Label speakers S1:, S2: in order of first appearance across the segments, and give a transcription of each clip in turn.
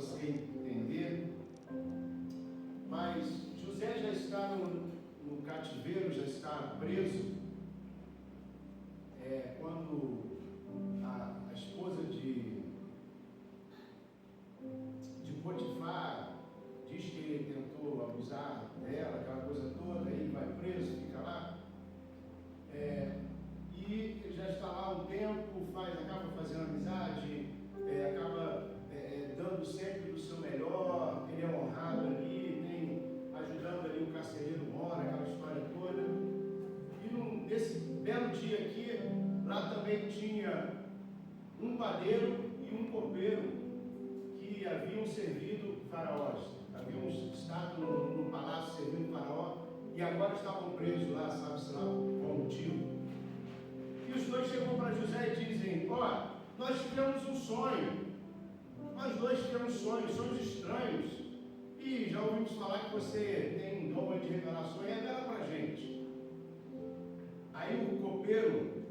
S1: você entender. Mas José já está no cativeiro, já está preso. Quando a esposa de Potifar diz que ele tentou abusar dela, aquela coisa toda, ele vai preso, fica lá. E ele já está lá um tempo, acaba fazendo amizade, acaba dando sempre do seu melhor, ele é honrado ali, ajudando ali o carcereiro mora, aquela história toda. E nesse belo dia aqui, lá também tinha um padeiro e um copeiro que haviam servido faraós, haviam estado no palácio servindo faraó e agora estavam presos lá, sabe-se lá qual motivo. E os dois chegam para José e dizem: nós tivemos um sonho, nós dois tivemos sonhos estranhos, e já ouvimos falar que você tem dom de revelações, revela para a gente. Aí o copeiro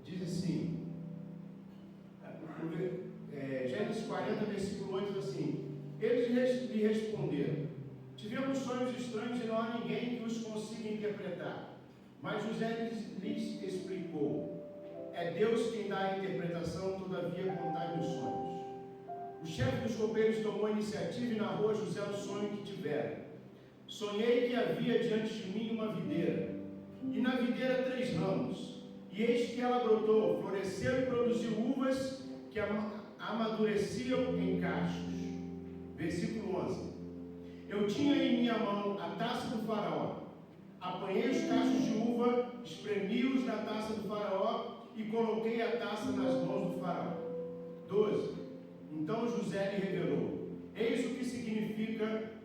S1: diz assim, Gênesis 40, versículo 8, diz assim: eles lhe responderam: tivemos sonhos estranhos e não há ninguém que os consiga interpretar. Mas José lhes explicou: é Deus quem dá a interpretação, todavia contai os sonhos. O chefe dos copeiros tomou a iniciativa e narrou a José o sonho que tivera. Sonhei que havia diante de mim uma videira, e na videira 3 ramos, e eis que ela brotou, floresceu e produziu uvas que amadureciam em cachos. Versículo 11: eu tinha em minha mão a taça do faraó, apanhei os cachos de uva, espremi-os na taça do faraó e coloquei a taça nas mãos do faraó. 12: então José lhe revelou: eis o que significa.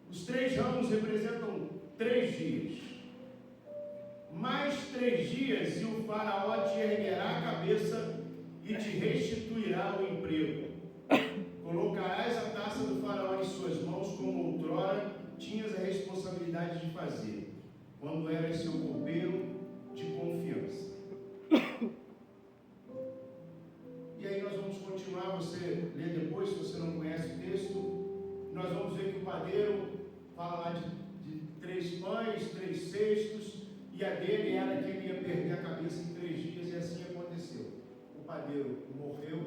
S1: Os 3 ramos representam 3 dias. Mais 3 dias e o faraó te erguerá a cabeça e te restituirá o emprego. Colocarás a taça do faraó em suas mãos, como outrora tinhas a responsabilidade de fazer, quando eras seu copeiro de confiança. E aí nós vamos continuar, você lê depois, se você não conhece o texto. Nós vamos ver que o padeiro fala lá de 3 pães, 3 cestos, e a dele era que ele ia perder a cabeça em 3 dias, e assim aconteceu. O padeiro morreu,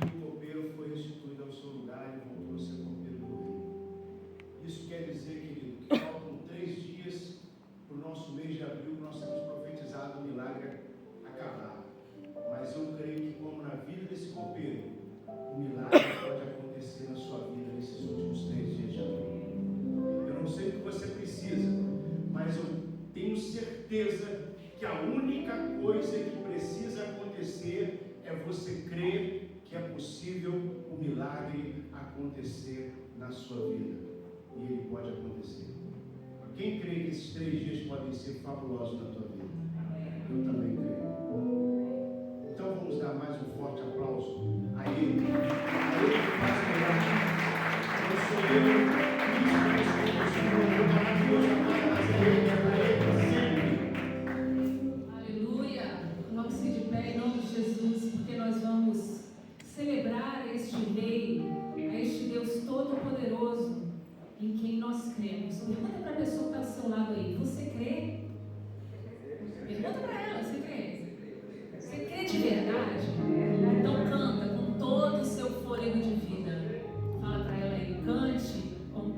S1: e o copeiro foi restituído ao seu lugar e voltou a ser copeiro do rei. Isso quer dizer, querido, que faltam 3 dias para o nosso mês de abril, que nós temos profetizado o milagre acabar. Mas eu creio que, como na vida desse copeiro, o milagre pode acontecer na sua vida nesses últimos 3 dias de abril. Eu não sei o que você precisa, mas eu tenho certeza que a única coisa que precisa acontecer é você crer que é possível o milagre acontecer na sua vida. E ele pode acontecer. Quem crê que esses 3 dias podem ser fabulosos na tua vida? Eu também creio. Então vamos dar mais um forte aplauso a Ele. A Ele que faz o milagre. Não sou eu, Cristo, mas o Senhor, o maravilhoso amado, mas é Ele, é para Ele sempre.
S2: Aleluia! Coloque-se de pé em nome de Jesus, porque nós vamos celebrar este Rei, a este Deus Todo-Poderoso, em quem nós cremos. Pergunta para a pessoa que está ao seu lado aí: você crê? Pergunta para ela: você crê? Você crê de verdade? Então canta com todo o seu fôlego de vida. Fala para ela aí: cante com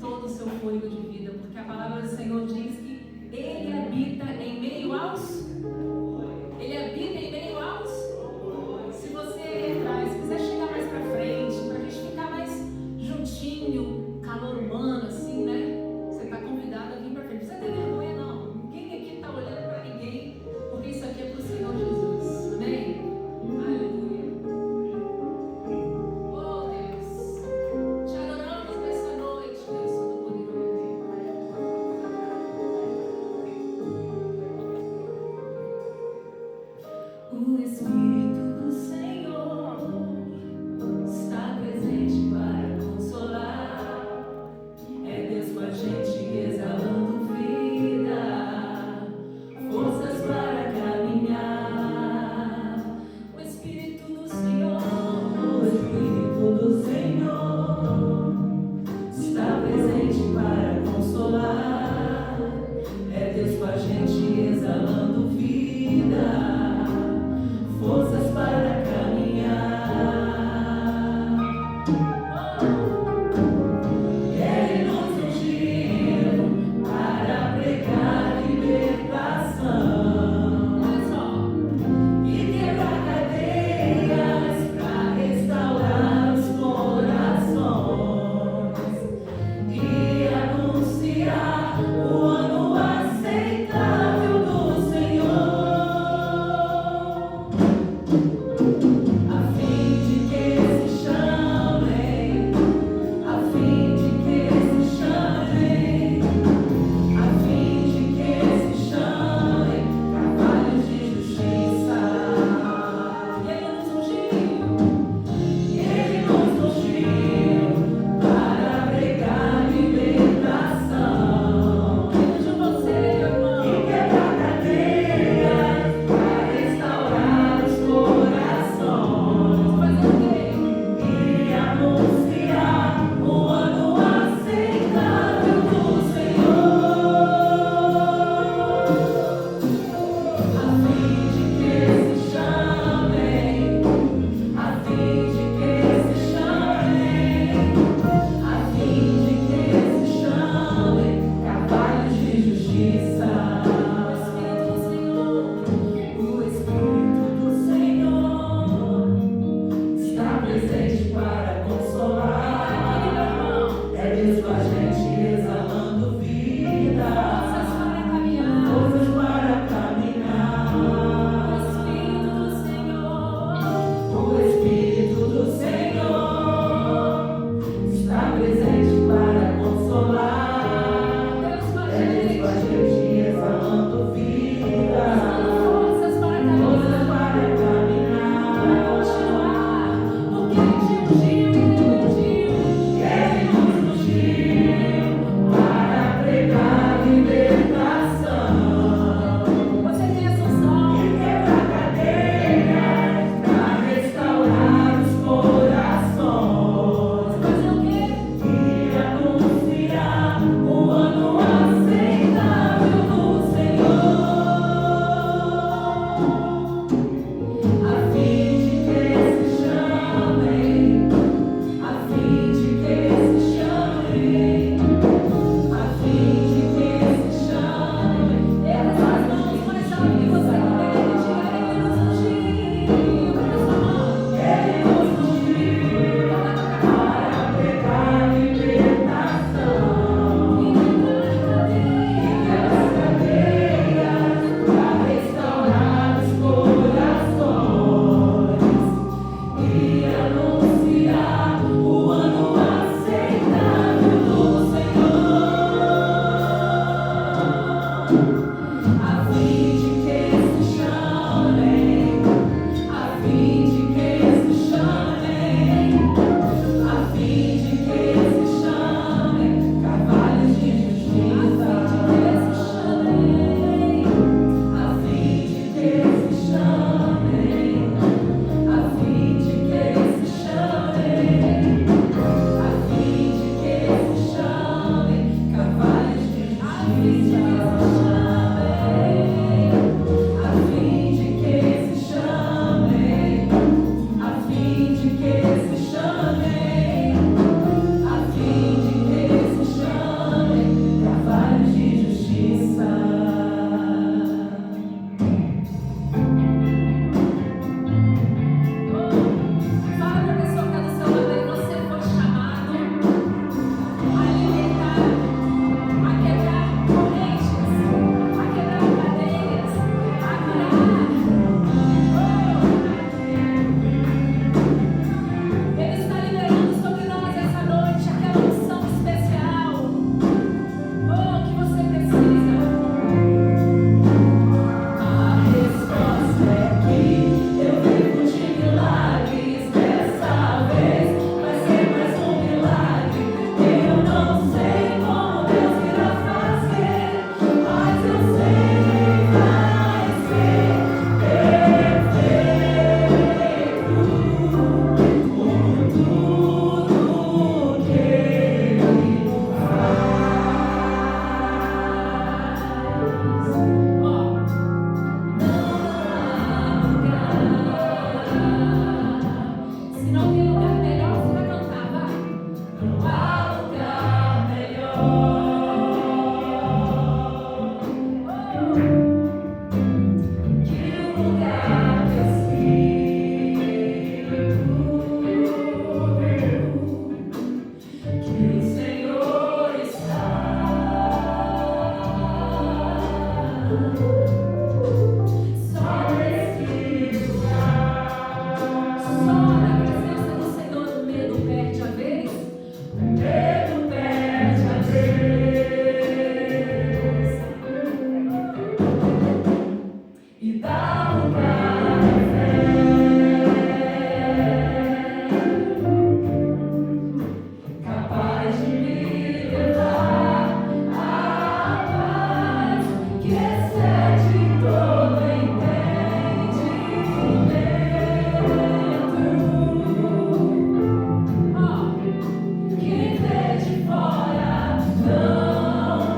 S3: Fora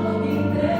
S3: não entende.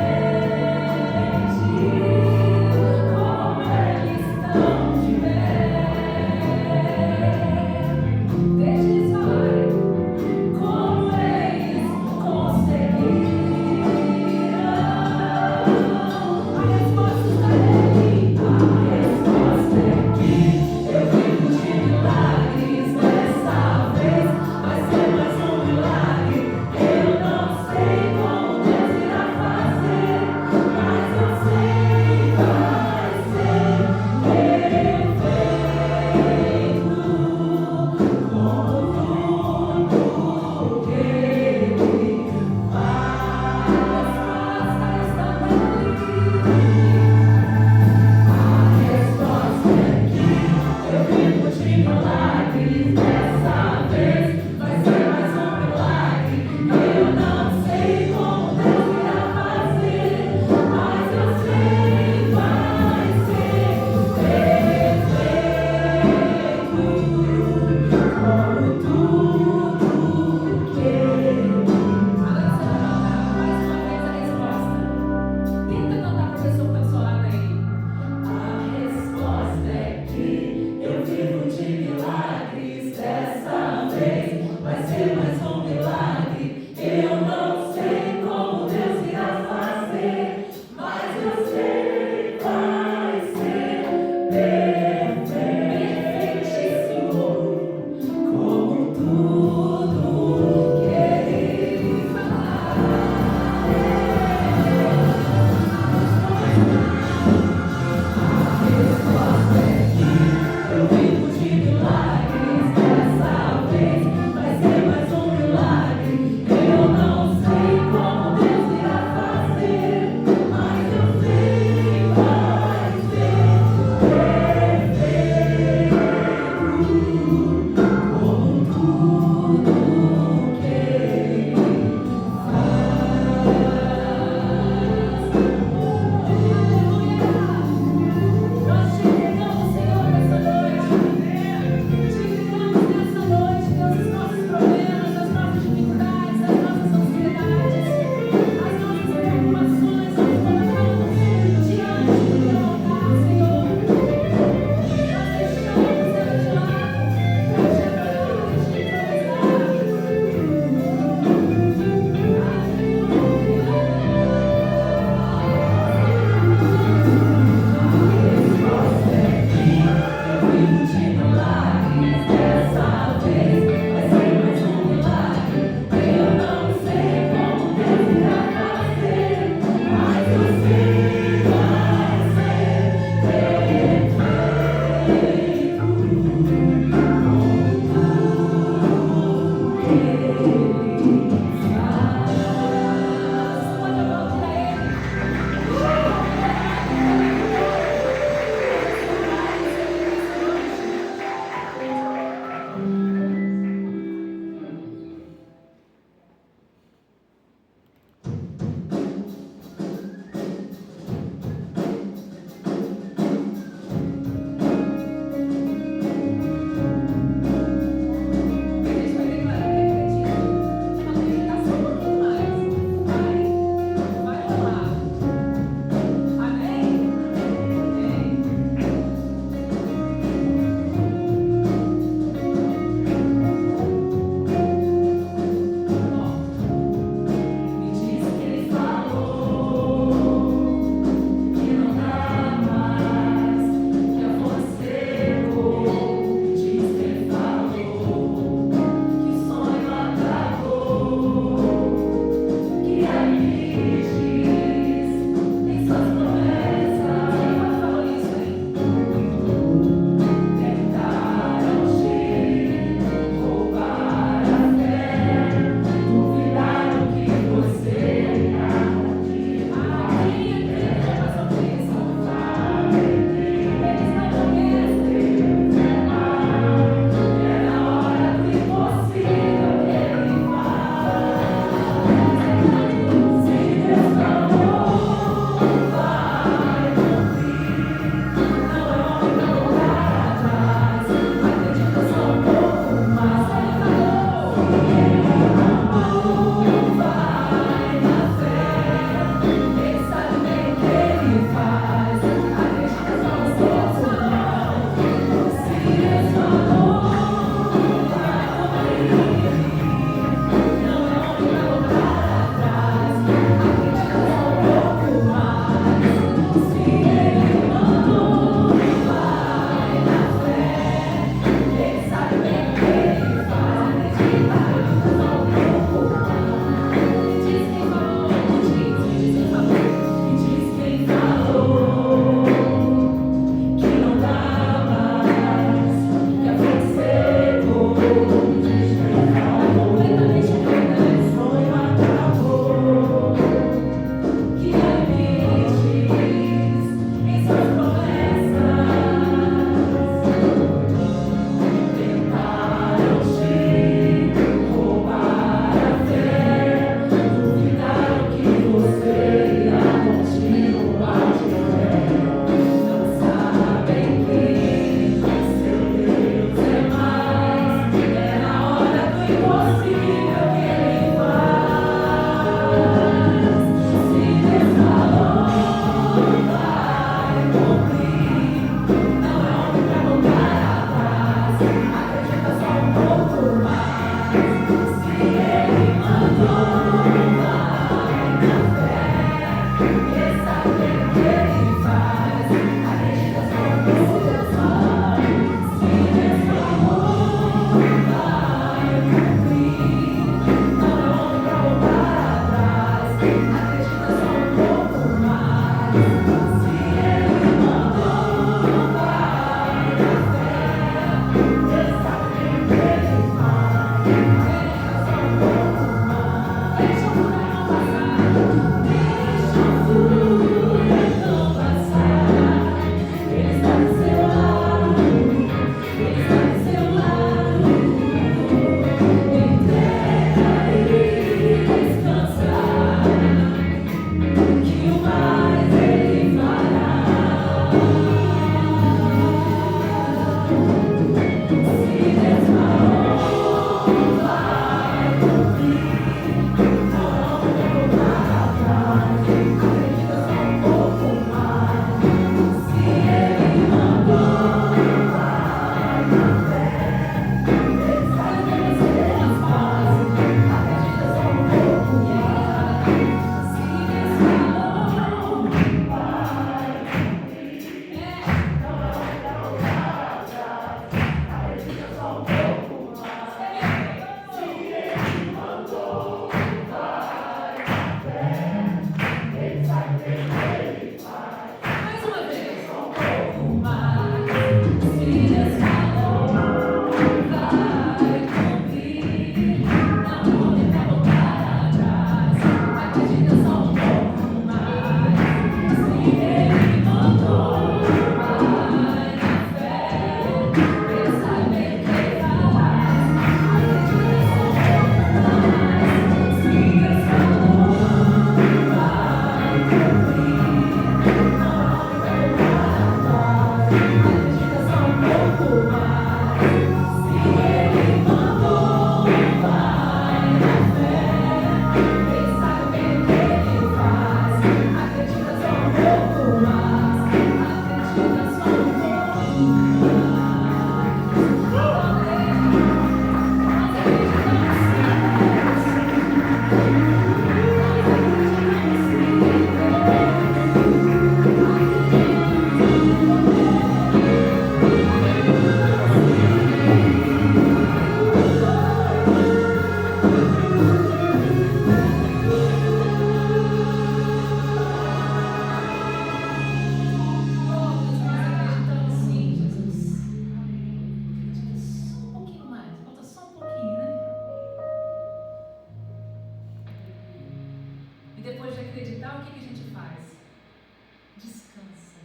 S2: Descansa.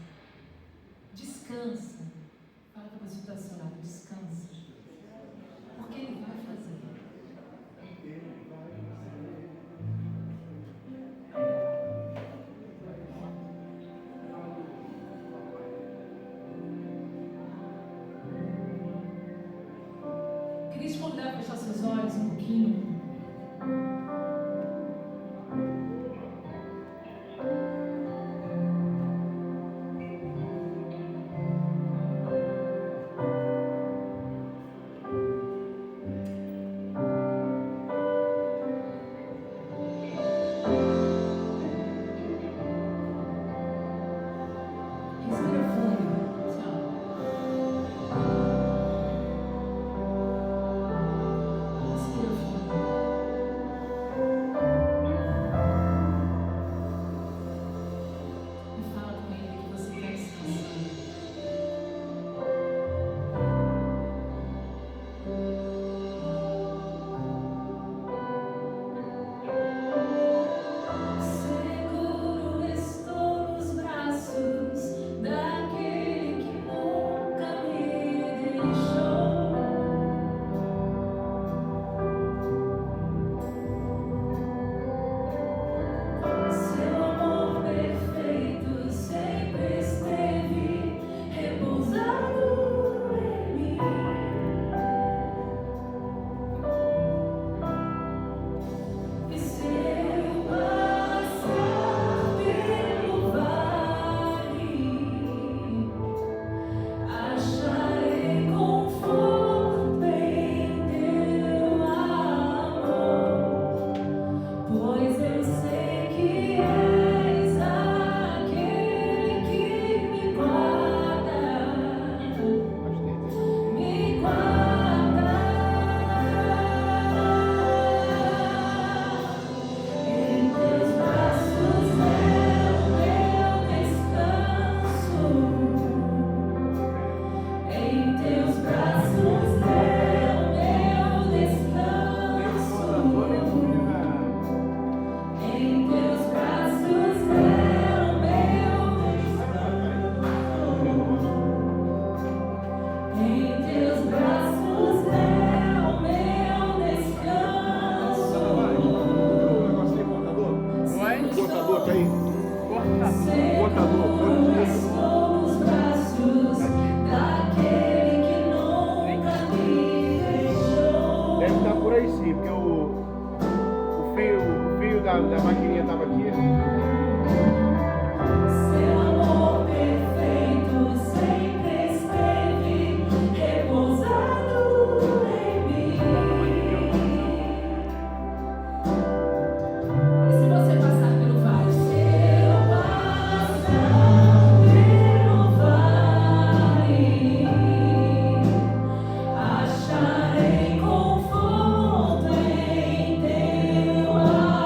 S2: Descansa. Fala para você que está ao seu lado, descansa. Porque Ele vai fazer. Queria te convidar a fechar seus olhos um pouquinho. Respira fundo. Tchau. Respira fundo. E fala com Ele que você quer descansar. Seguro estou nos braços daquele que nunca me deixou. Seu amor perfeito sempre esteve repousado em mim. E se eu passar pelo vale, acharei conforto em teu amor, pois eu sei que és aquele que me guarda, me guarda. Em teus braços é o meu descanso. Em teus braços é o meu descanso. Em teus braços é o meu descanso. Em teus braços é o meu descanso.
S1: Cortador, tá aí.
S2: Seguro estou nos braços daquele que nunca me deixou.
S1: Deve estar por aí sim, porque o fio da maquininha estava aqui.
S2: Seu amor perfeito sempre esteve repousado em mim. E se você passar pelo vale? Se eu passar pelo vale, acharei conforto em teu amor.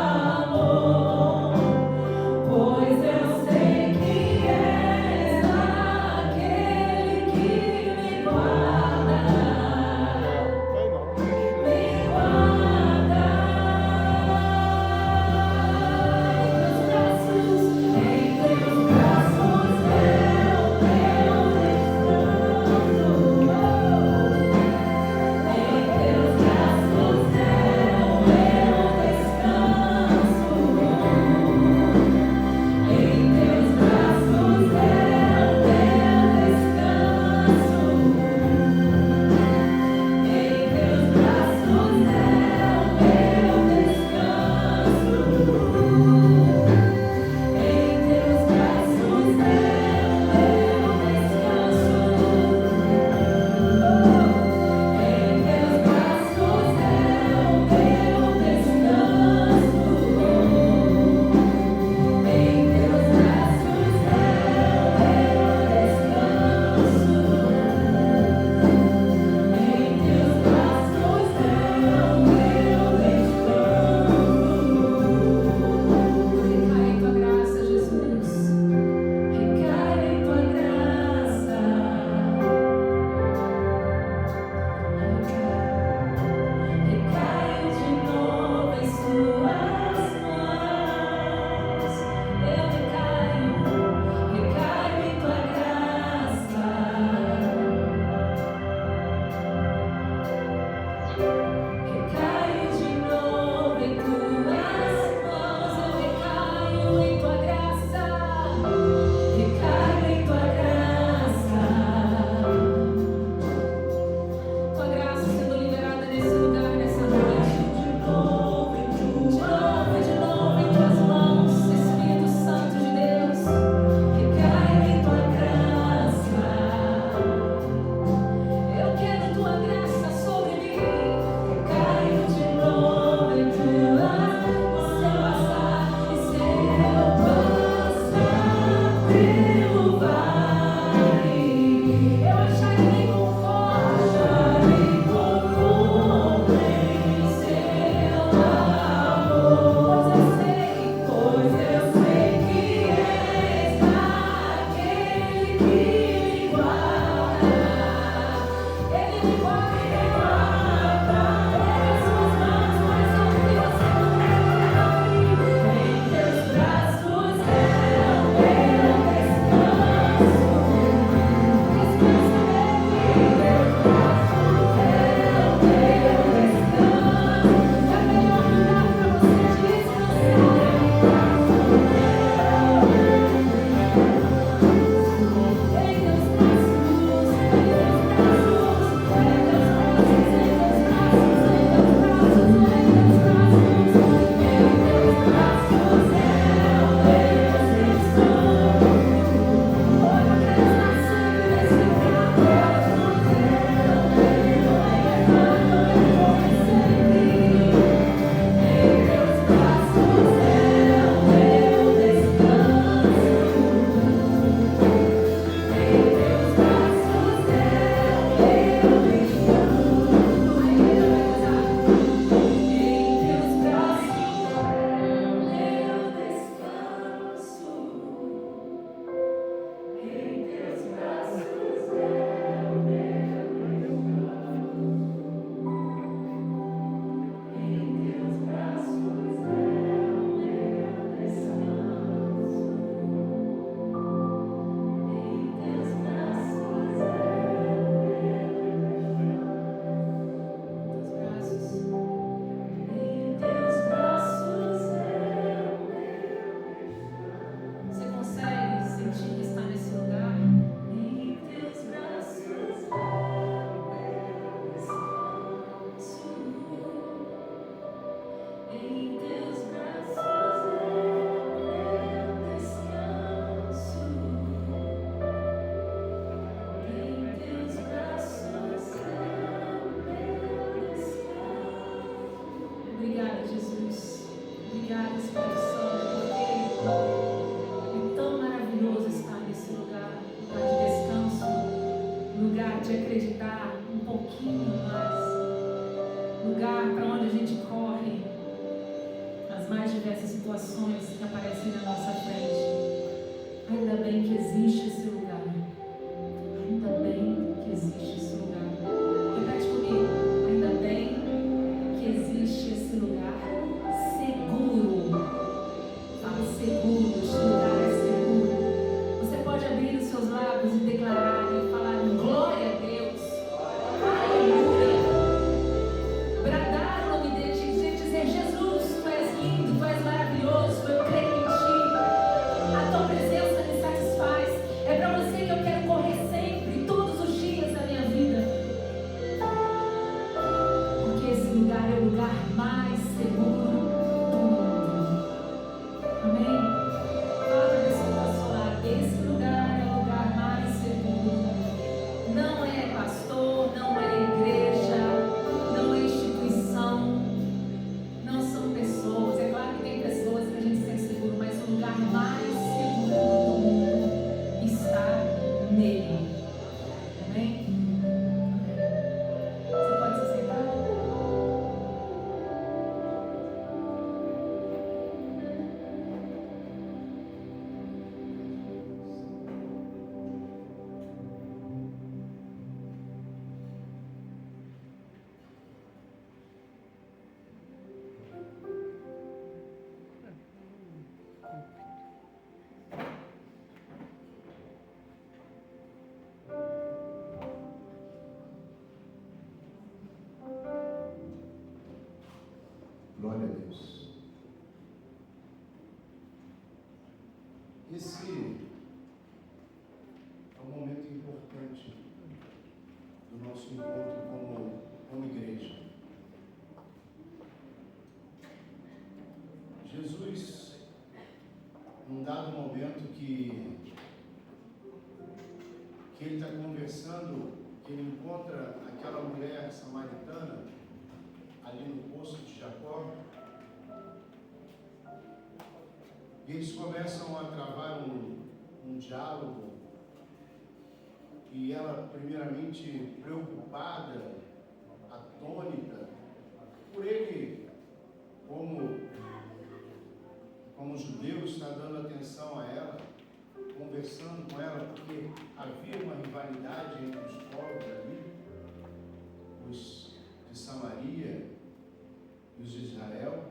S2: pouquinho mais. Lugar para onde a gente corre as mais diversas situações que aparecem na nossa frente. Ainda bem que existe esse lugar. Ainda bem que existe esse lugar. Repete comigo. Ainda bem que existe esse lugar seguro. Fala seguro. Este lugar é seguro. Você pode abrir os seus lábios e declarar e falar glória a Deus. Aleluia. Bradar o nome dele e dizer: Jesus, tu és lindo, tu és maravilhoso, eu creio em ti. A tua presença me satisfaz. É para você que eu quero correr sempre, todos os dias da minha vida. Porque esse lugar é o lugar mais seguro do mundo. Amém? Fala para a pessoa que está ao seu lado. Esse lugar é o lugar mais seguro. Não é pastor, não é igreja, não é instituição, não são pessoas. É claro que tem pessoas que a gente se sente seguro, mas o lugar mais seguro do mundo está nele. Amém? Você pode se sentar?
S1: Glória a Deus. Esse é um momento importante do nosso encontro como igreja. Jesus, num dado momento que ele está conversando, que ele encontra aquela mulher samaritana ali no poço de Jacó, e eles começam a travar um diálogo, e ela primeiramente preocupada, atônita, por ele como judeu, está dando atenção a ela, conversando com ela, porque havia uma rivalidade entre os povos ali, os de Samaria e os de Israel.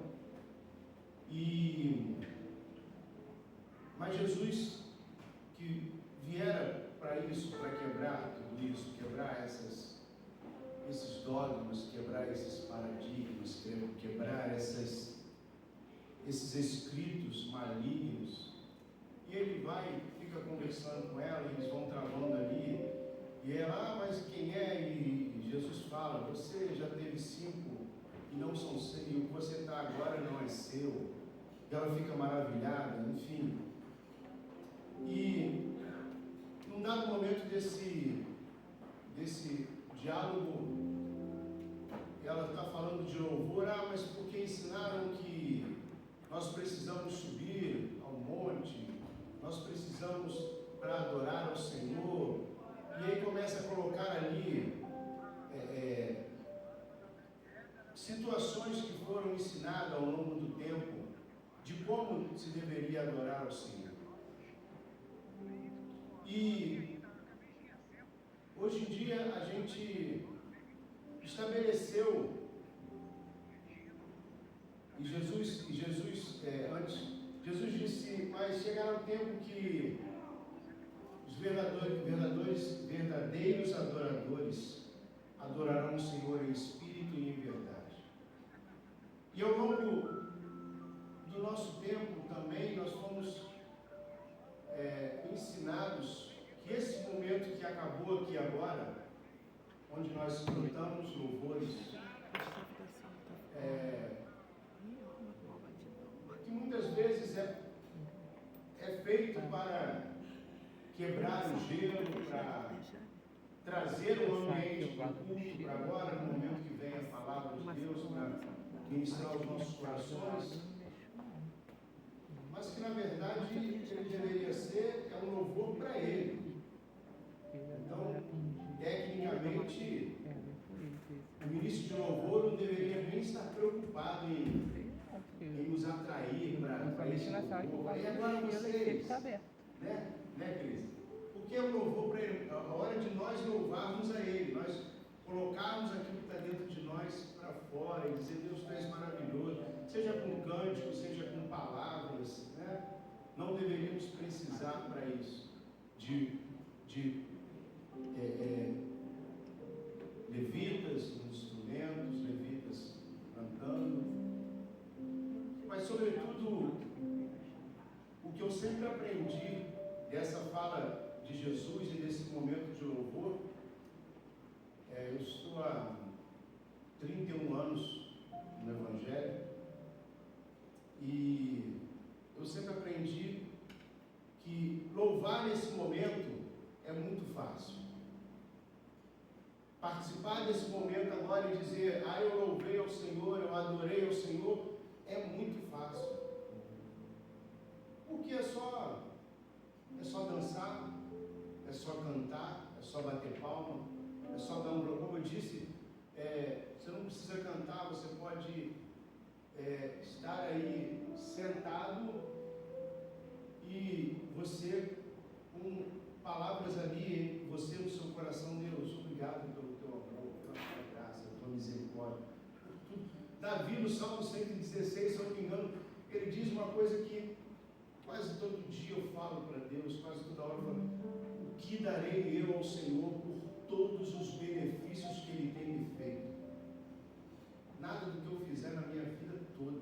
S1: Mas Jesus, que viera para isso, para quebrar tudo isso, quebrar esses dogmas, quebrar esses paradigmas, quebrar esses escritos malignos, e ele vai, fica conversando com ela, e eles vão travando ali, e ela, mas quem é? E Jesus fala: você já teve 5 e não são 6, e o que você está agora não é seu. E ela fica maravilhada, enfim. E num dado momento desse diálogo, ela está falando de louvor. Mas porque ensinaram que nós precisamos subir ao monte, nós precisamos para adorar ao Senhor. E aí começa a colocar ali situações que foram ensinadas ao longo do tempo de como se deveria adorar ao Senhor. E hoje em dia a gente estabeleceu, e Jesus disse: mas chegará o tempo que os verdadeiros adoradores adorarão o Senhor em espírito e em verdade. E ao longo do nosso tempo também nós fomos ensinados que esse momento que acabou aqui agora, onde nós cantamos louvores, que muitas vezes é feito para quebrar o gelo, para trazer um ambiente para o culto, para agora, no momento que vem a palavra de Deus, para ministrar os nossos corações, mas que na verdade ele deveria ser um louvor para ele. Então, tecnicamente,
S3: imaginação que
S1: E agora vocês,
S3: está aberto.
S1: né, Cris? Porque o louvor para Ele, a hora de nós louvarmos a Ele, nós colocarmos aquilo que está dentro de nós para fora e dizer, Deus, Tu és maravilhoso, seja com cântico, seja com palavras, né? Não deveríamos precisar para isso de levitas nos instrumentos, levitas cantando, mas sobretudo o que eu sempre aprendi dessa fala de Jesus e desse momento de louvor, eu estou há 31 anos no Evangelho e eu sempre aprendi que louvar nesse momento é muito fácil. Participar desse momento agora e dizer, eu louvei ao Senhor, eu adorei ao Senhor, é muito fácil. Porque é só dançar, é só cantar, é só bater palma, é só dar um... Como eu disse, você não precisa cantar, você pode estar aí sentado e você, com palavras ali, você no seu coração, Deus, obrigado pelo teu amor, pela tua graça, pela tua misericórdia, por tudo. Davi, no Salmo 116, se eu não me engano, ele diz uma coisa que quase todo dia eu falo para Deus, quase toda hora eu falo, o que darei eu ao Senhor por todos os benefícios que Ele tem me feito? Nada do que eu fizer na minha vida toda,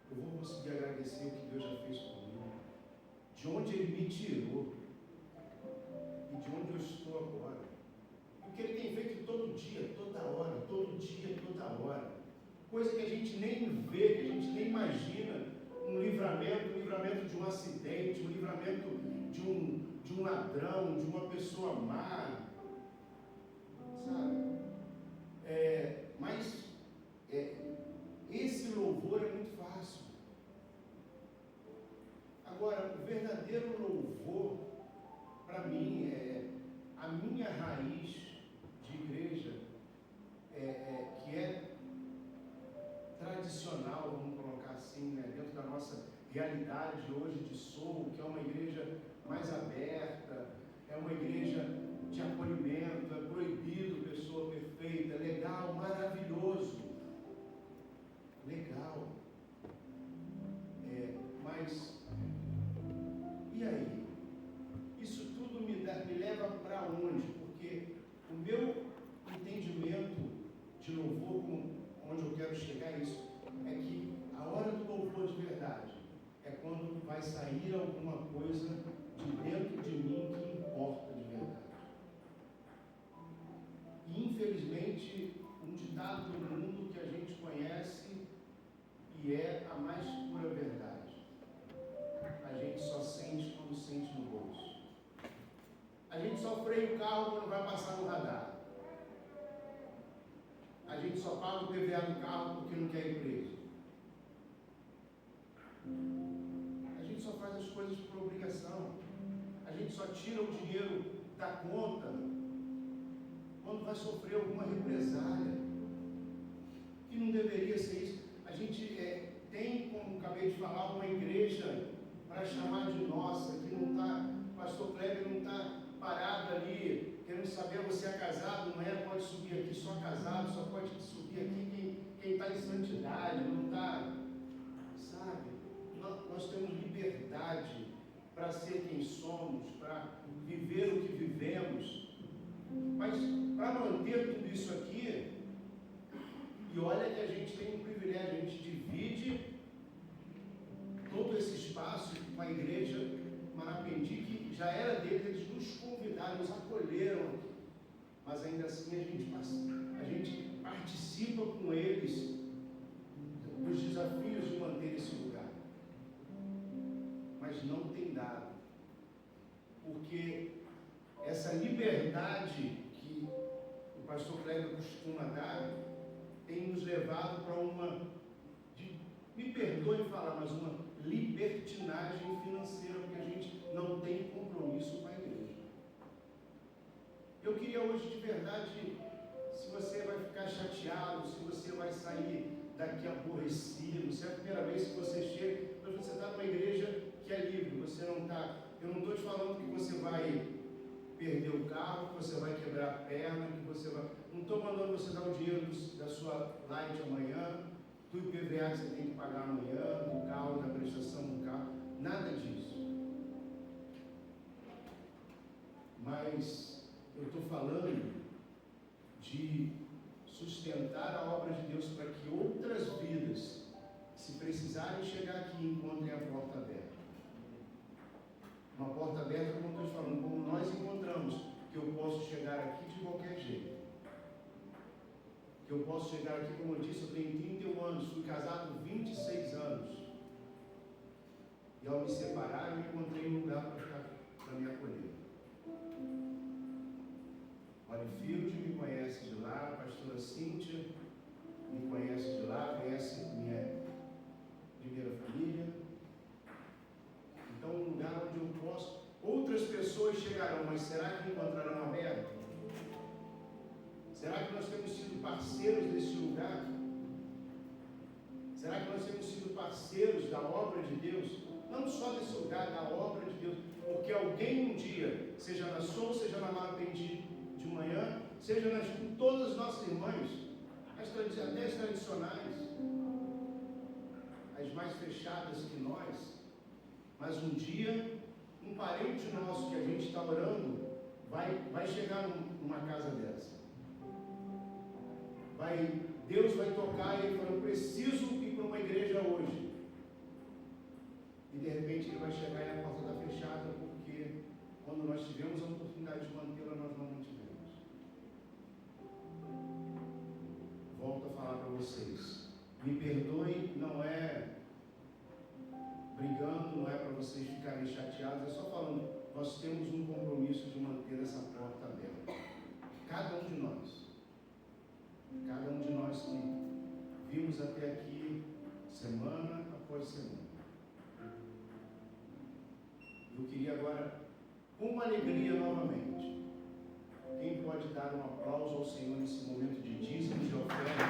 S1: eu vou conseguir agradecer o que Deus já fez comigo, de onde Ele me tirou e de onde eu estou agora, o que Ele tem feito todo dia, toda hora, todo dia, toda hora, coisa que a gente nem vê, que a gente nem imagina. Um livramento de um acidente, um livramento de um ladrão, de uma pessoa má, sabe? Mas esse louvor é muito fácil. Agora, o verdadeiro louvor, para mim, a minha raiz de igreja, que é tradicional, vamos colocar assim, né, dentro da nossa realidade hoje de Soul, que é uma igreja mais aberta, é uma igreja de acolhimento, é proibido pessoa perfeita, legal, maravilhoso, legal, mas e aí? Isso tudo me leva para onde? Porque o meu entendimento de louvor, onde eu quero chegar isso, é que a hora do louvor de verdade é quando vai sair alguma coisa de dentro de mim que importa de verdade. E infelizmente, um ditado do mundo que a gente conhece e é a mais pura verdade. A gente só sente quando sente no bolso. A gente só freia o carro quando vai passar no radar. A gente só paga o PVA do carro porque não quer ir preso. A gente só faz as coisas por obrigação. A gente só tira o dinheiro da conta quando vai sofrer alguma represália. Que não deveria ser isso. A gente tem, como acabei de falar, uma igreja para chamar de nossa, que não está, o pastor Kleber não está parado ali, querendo saber, você é casado, não é? Pode subir aqui só casado, só pode subir aqui quem está em santidade, não está, sabe? Nós temos liberdade para ser quem somos, para viver o que vivemos, mas para manter tudo isso aqui, e olha que a gente tem um privilégio, a gente divide todo esse espaço com a igreja Marapendi, que já era deles, eles nos convidaram, nos acolheram aqui, mas ainda assim a gente participa com eles dos desafios de manter esse lugar, mas não tem dado, porque essa liberdade que o pastor Kleber costuma dar tem nos levado para me perdoe falar, mas uma libertinagem financeira, porque a gente não tem compromisso com a igreja. Eu queria hoje de verdade, se você vai ficar chateado, se você vai sair daqui aborrecido, se é a primeira vez que você chega, eu Hoje você está numa igreja que é livre, você não está. Eu não estou te falando que você vai perder o carro, que você vai quebrar a perna, que você vai. Não estou mandando você dar o dinheiro da sua light amanhã, do IPVA que você tem que pagar amanhã, do carro, da prestação do carro, nada disso. Mas eu estou falando de sustentar a obra de Deus para que outras vidas, se precisarem chegar aqui, encontrem a porta aberta. Uma porta aberta, como eu estou te falando, como nós encontramos, que eu posso chegar aqui de qualquer jeito. Que eu posso chegar aqui, como eu disse, eu tenho 31 anos, fui casado 26 anos. E ao me separar, eu encontrei um lugar para me acolher. Holyfield me conhece de lá, a pastora Cíntia me conhece de lá, conhece minha primeira família. Então, um lugar onde eu posso. Outras pessoas chegarão, mas será que encontrarão aberto? Será que nós temos sido parceiros desse lugar? Será que nós temos sido parceiros da obra de Deus? Não só desse lugar, da obra de Deus. Porque alguém um dia, seja na Som, seja na Malapendi de manhã, seja com todas as nossas irmãs, até as tradicionais, as mais fechadas que nós, mas um dia, um parente nosso que a gente está orando, vai chegar numa casa dessa. Deus vai tocar e ele fala, eu preciso ir para uma igreja hoje. E de repente ele vai chegar e a porta está fechada, porque quando nós tivemos a oportunidade de mantê-la, nós não mantivemos. Volto a falar para vocês. Me perdoem, não é brigando, não é para vocês ficarem chateados, é só falando, nós temos um compromisso de manter essa porta aberta. Cada um de nós que vimos até aqui, semana após semana. Eu queria agora, com alegria novamente, quem pode dar um aplauso ao Senhor nesse momento de dízimo, de oferta?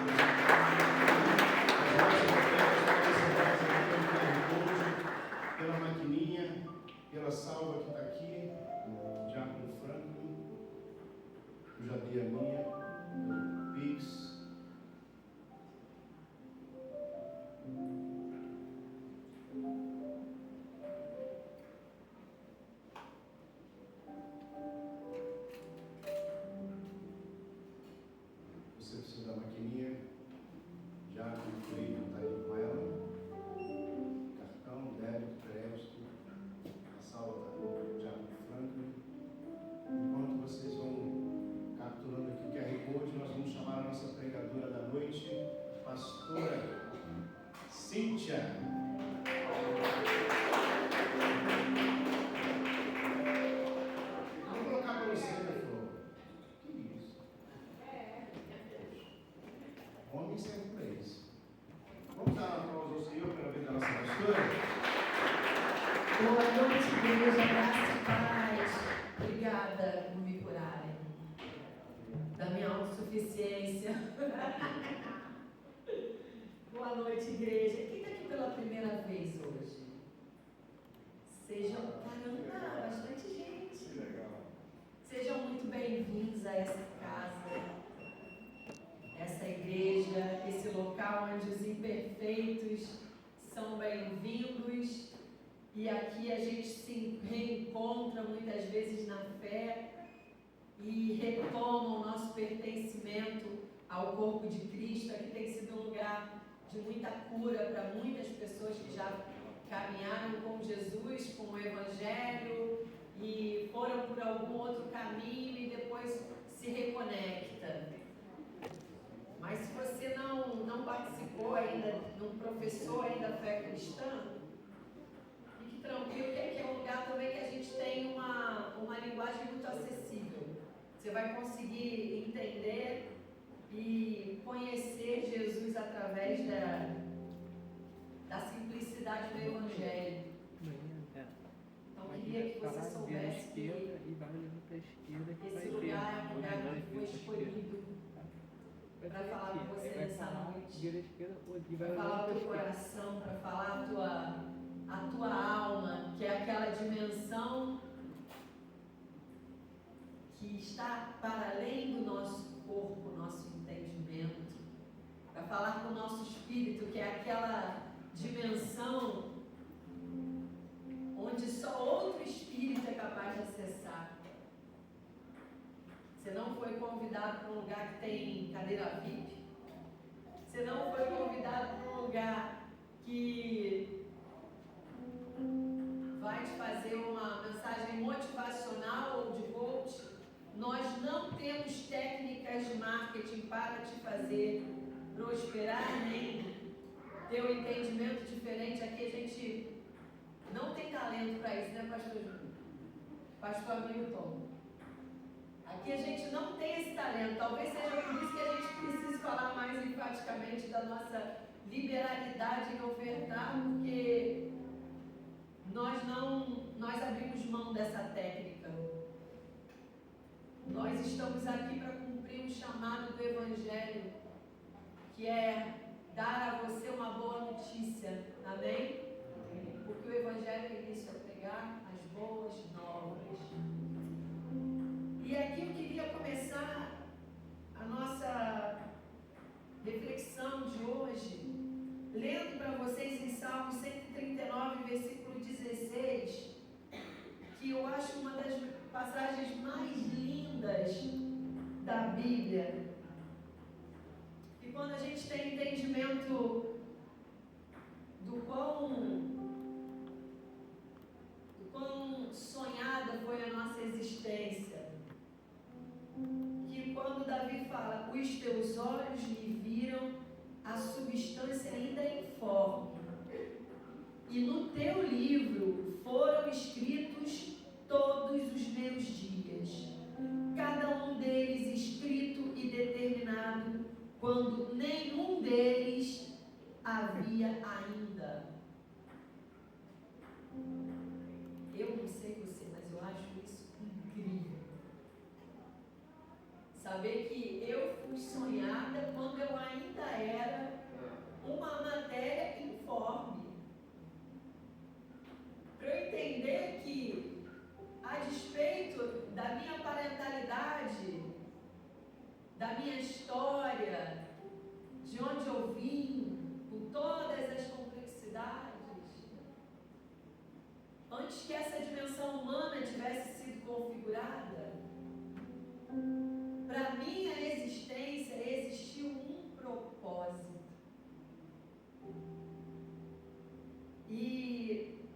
S1: Pela maquininha, pela salva que está aqui, o Diácono Franco, eu já dei a minha, o Pix. Você precisa da maquininha, já concluí, está aí com ela. Cartão, débito, crédito, a salva está com o Diácono Franklin. Enquanto vocês vão capturando aqui o QR Code, nós vamos chamar a nossa pregadora da noite, pastora Cíntia. Vou colocar para você, né, Flor? Que isso? Homem serve para isso. Vamos dar uma aplauso ao Senhor pela vida da nossa pastora?
S3: Boa noite, igreja, graça e paz. Obrigada por me curarem da minha autossuficiência. Boa noite, igreja. Quem está aqui pela primeira vez hoje? Sejam, caramba, bastante gente.
S1: Que legal.
S3: Sejam muito bem-vindos a essa casa, essa igreja, esse local onde os imperfeitos são bem-vindos. E aqui a gente se reencontra muitas vezes na fé e retoma o nosso pertencimento ao corpo de Cristo. Aqui tem sido um lugar de muita cura para muitas pessoas que já caminharam com Jesus, com o Evangelho e foram por algum outro caminho e depois se reconecta. Mas se você não participou ainda, não professou ainda a fé cristã, fique tranquilo que aqui é um lugar também que a gente tem uma linguagem muito acessível. Você vai conseguir entender e conhecer Jesus através da simplicidade do Evangelho. Então, eu queria que você soubesse que esse lugar é um lugar que foi escolhido para falar com você nessa noite, para falar o teu coração, para falar a tua alma, que é aquela dimensão que está para além do nosso corpo, nosso entendimento, para falar com o nosso espírito, que é aquela dimensão onde só outro espírito é capaz de acessar. Você não foi convidado para um lugar que tem cadeira VIP. Você não foi convidado para um lugar que vai te fazer uma mensagem motivacional ou de coach. Nós não temos técnicas de marketing para te fazer prosperar, nem ter um entendimento diferente. Aqui a gente não tem talento para isso, né, pastor Júnior? Pastor Milton. Aqui a gente não tem esse talento. Talvez seja por isso que a gente precise falar mais enfaticamente da nossa liberalidade em ofertar, porque nós abrimos mão dessa técnica. Nós estamos aqui para cumprir um chamado do Evangelho, que é dar a você uma boa notícia. Amém? Porque o Evangelho é isso, é pregar as boas novas. E aqui eu queria começar a nossa reflexão de hoje, lendo para vocês em Salmo 139, versículo 16, que eu acho uma das passagens mais lindas da Bíblia. E quando a gente tem entendimento do quão sonhada foi a nossa existência, que quando Davi fala, os teus olhos me viram a substância ainda informe, e no teu livro foram escritos todos os meus dias, cada um deles escrito e determinado, quando nenhum deles havia ainda. Eu não sei você, mas eu acho isso incrível. Saber que eu fui sonhada quando eu ainda era uma matéria informe. Para eu entender que, a despeito da minha parentalidade, da minha história, de onde eu vim, com todas as complexidades, antes que essa dimensão humana tivesse sido configurada, para minha existência existiu um propósito. E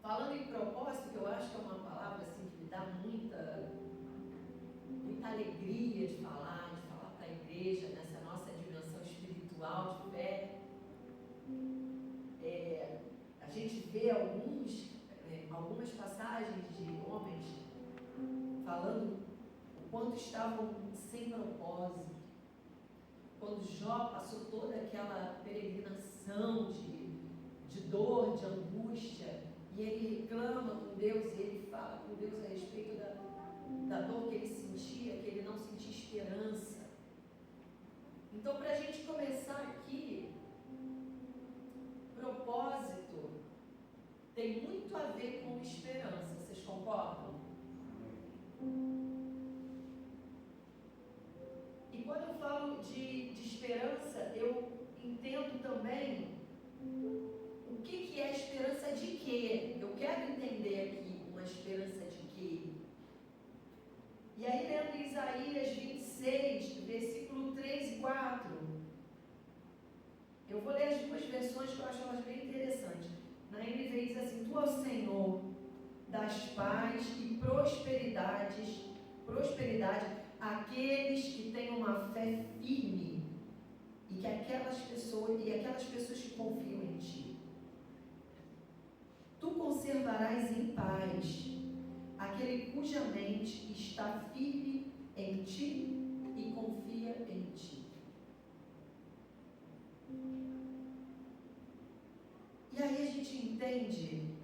S3: falando em propósito, que eu acho que é uma palavra assim, que me dá muita alegria de falar para a igreja nessa nossa dimensão espiritual de fé. A gente vê algumas passagens de homens falando o quanto estavam sem propósito. Quando Jó passou toda aquela peregrinação de dor, de angústia, e ele reclama com Deus, e ele fala com Deus a respeito da dor que ele sentia, que ele não sentia esperança. Então, para a gente começar aqui, propósito tem muito a ver com esperança. Vocês concordam? E quando eu falo de esperança, eu entendo também o que é esperança de quê? Eu quero entender aqui uma esperança de quê? E aí, lendo Isaías 26, versículo 3 e 4, eu vou ler as duas versões que eu acho elas bem interessantes. Na NVI diz assim: Tu, ó Senhor, das paz e prosperidade àqueles que têm uma fé firme e aquelas pessoas que confiam em Ti. Tu conservarás em paz aquele cuja mente está firme em Ti e confia em Ti. E aí a gente entende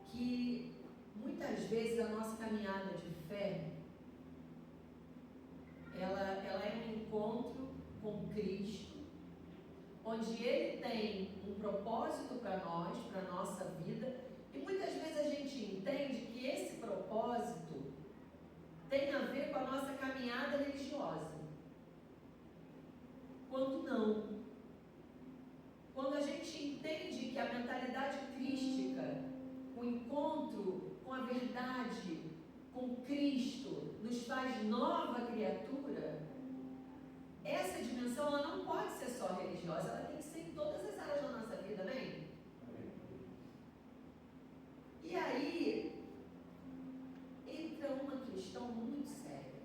S3: que muitas vezes a nossa caminhada de fé, ela é um encontro com Cristo, onde Ele tem um propósito para nós, para a nossa vida, e muitas vezes a gente entende que esse propósito tem a ver com a nossa caminhada religiosa. Quando não. Quando a gente entende que a mentalidade crística, o encontro com a verdade, com Cristo, nos faz nova criatura, essa dimensão ela não pode ser só religiosa, ela tem que ser em todas as áreas da nossa vida, amém? E aí, entra uma questão muito séria.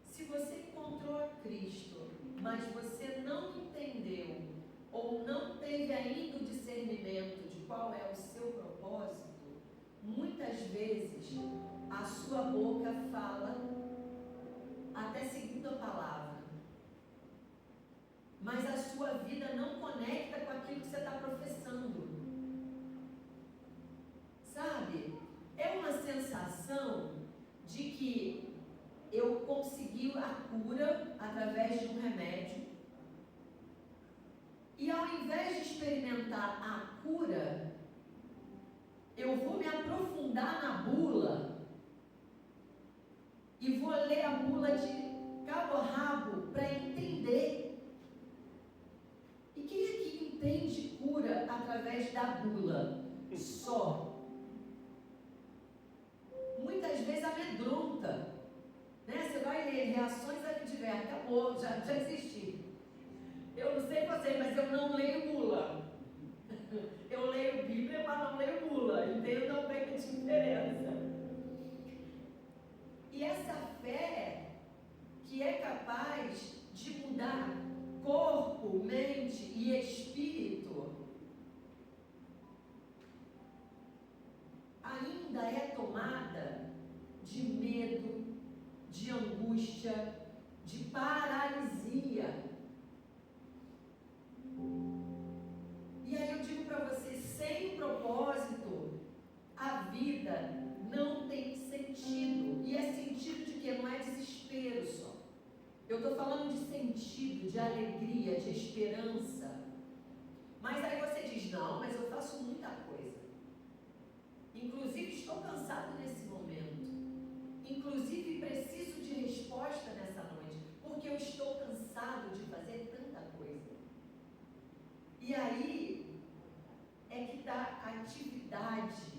S3: Se você encontrou a Cristo, mas você não entendeu, ou não teve ainda o discernimento de qual é o seu propósito, muitas vezes a sua boca fala até segundo a palavra, mas a sua vida não conecta com aquilo que você está professando. Sabe? É uma sensação de que eu consegui a cura através de um remédio, e ao invés de experimentar a cura, eu vou me aprofundar na bula e vou ler a bula de cabo a rabo para entender. E quem é que entende cura através da bula? Só. Muitas vezes amedronta, né? Você vai ler reações adversas, acabou, já desisti. Eu não sei você, mas eu não leio bula. Eu leio Bíblia, mas não leio bula. Entendam bem a diferença. E essa fé que é capaz de mudar corpo, mente e espírito, ainda é tomada de medo, de angústia, de paralisia. E aí eu digo para você, sem propósito, a vida não tem sentido. E é sentido de quê? Não é desespero só. Eu estou falando de sentido, de alegria, de esperança. Mas aí você diz, não, mas eu faço muita coisa. Inclusive estou cansado nesse momento. Inclusive preciso de resposta nessa noite, porque eu estou cansado de fazer tanta coisa. E aí é que está a atividade,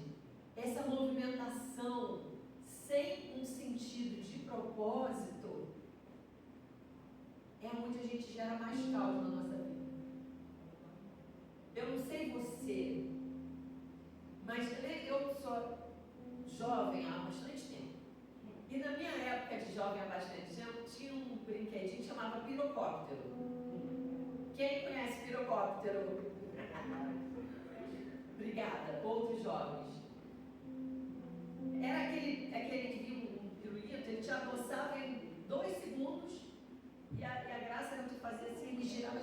S3: essa movimentação sem um sentido de propósito, é onde a gente gera mais caos na nossa vida. Eu não sei você, mas eu sou jovem há bastante tempo. E na minha época de jovem há bastante tempo, tinha um brinquedinho que chamava pirocóptero. Quem conhece pirocóptero? Obrigada, outros jovens. Era aquele que vinha um pirulito, ele te adoçava em 2 segundos e a graça era de fazer assim, ele girava,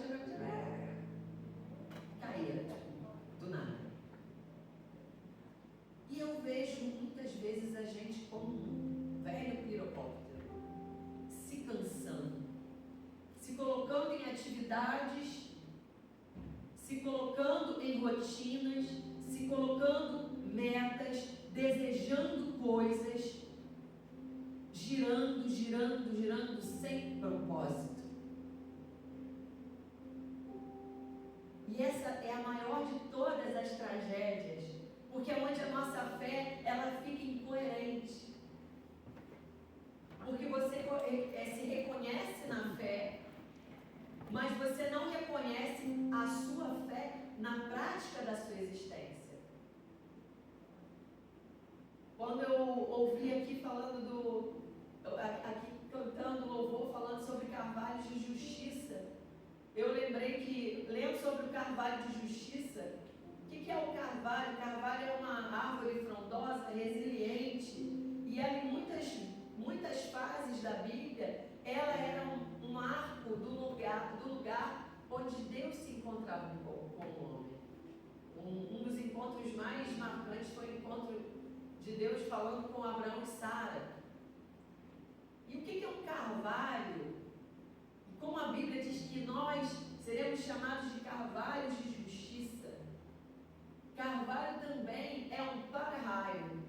S3: caía do nada. E eu vejo muitas vezes a gente como um velho pirocóptero, se cansando, se colocando em atividades, se colocando em rotinas, se colocando metas, desejando coisas, girando sem propósito. E essa é a maior de todas as tragédias, porque é onde a nossa fé ela fica incoerente. Porque você se reconhece na fé, mas você não reconhece a sua fé na prática da sua existência. Quando eu ouvi aqui aqui cantando louvor, falando sobre carvalhos de justiça, eu lembrei que, lendo sobre o carvalho de justiça, o que é o carvalho? O carvalho é uma árvore frondosa, resiliente, e ela em muitas fases da Bíblia, ela era um arco do lugar onde Deus se encontrava com o homem. Um dos encontros mais marcantes foi o encontro de Deus falando com Abraão e Sara. E o que é um carvalho? Como a Bíblia diz que nós seremos chamados de carvalhos de justiça, Carvalho também é um para-raio.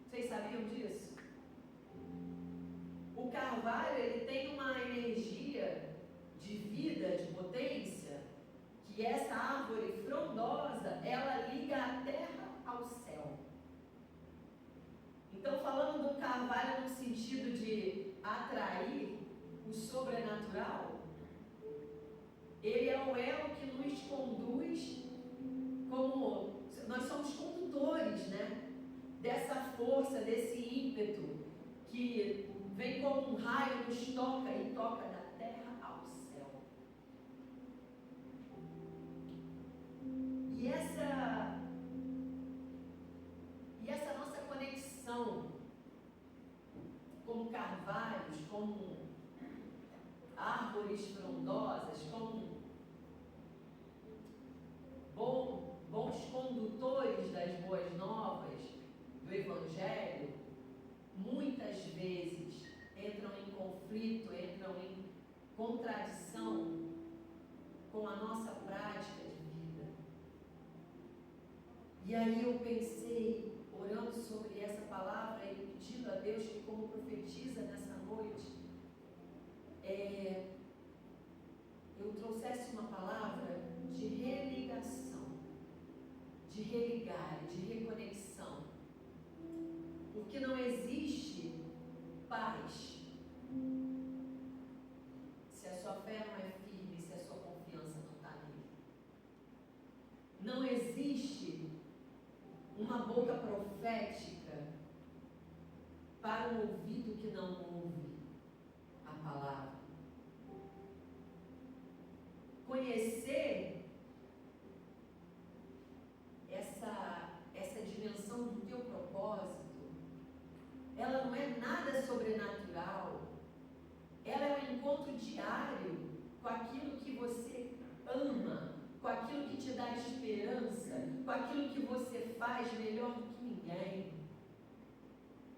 S3: Vocês sabiam disso? O carvalho, ele tem uma energia de vida, de potência, que essa árvore frondosa, ela liga a terra ao céu. Então, falando do carvalho no sentido de atrair o sobrenatural, ele é o elo que nos conduz, como nós somos condutores, né? Dessa força, desse ímpeto que vem como um raio, nos toca e toca da terra ao céu. E essa nossa conexão como carvalhos, como árvores frondosas, como bons condutores das boas novas, do Evangelho, muitas vezes entram em conflito, entram em contradição com a nossa prática de vida. E aí eu pensei, orando sobre essa palavra e pedindo a Deus que, como profetiza nessa noite, eu trouxesse uma palavra de religação, de religar, de reconexão. Porque não existe paz se a sua fé não é firme, se a sua confiança não está nele. Não existe uma boca profética para um ouvido que não ouve a palavra. Conhecer essa dimensão do teu propósito, ela não é nada sobrenatural, ela é um encontro diário com aquilo que você ama, com aquilo que te dá esperança, com aquilo que você faz melhor do que ninguém,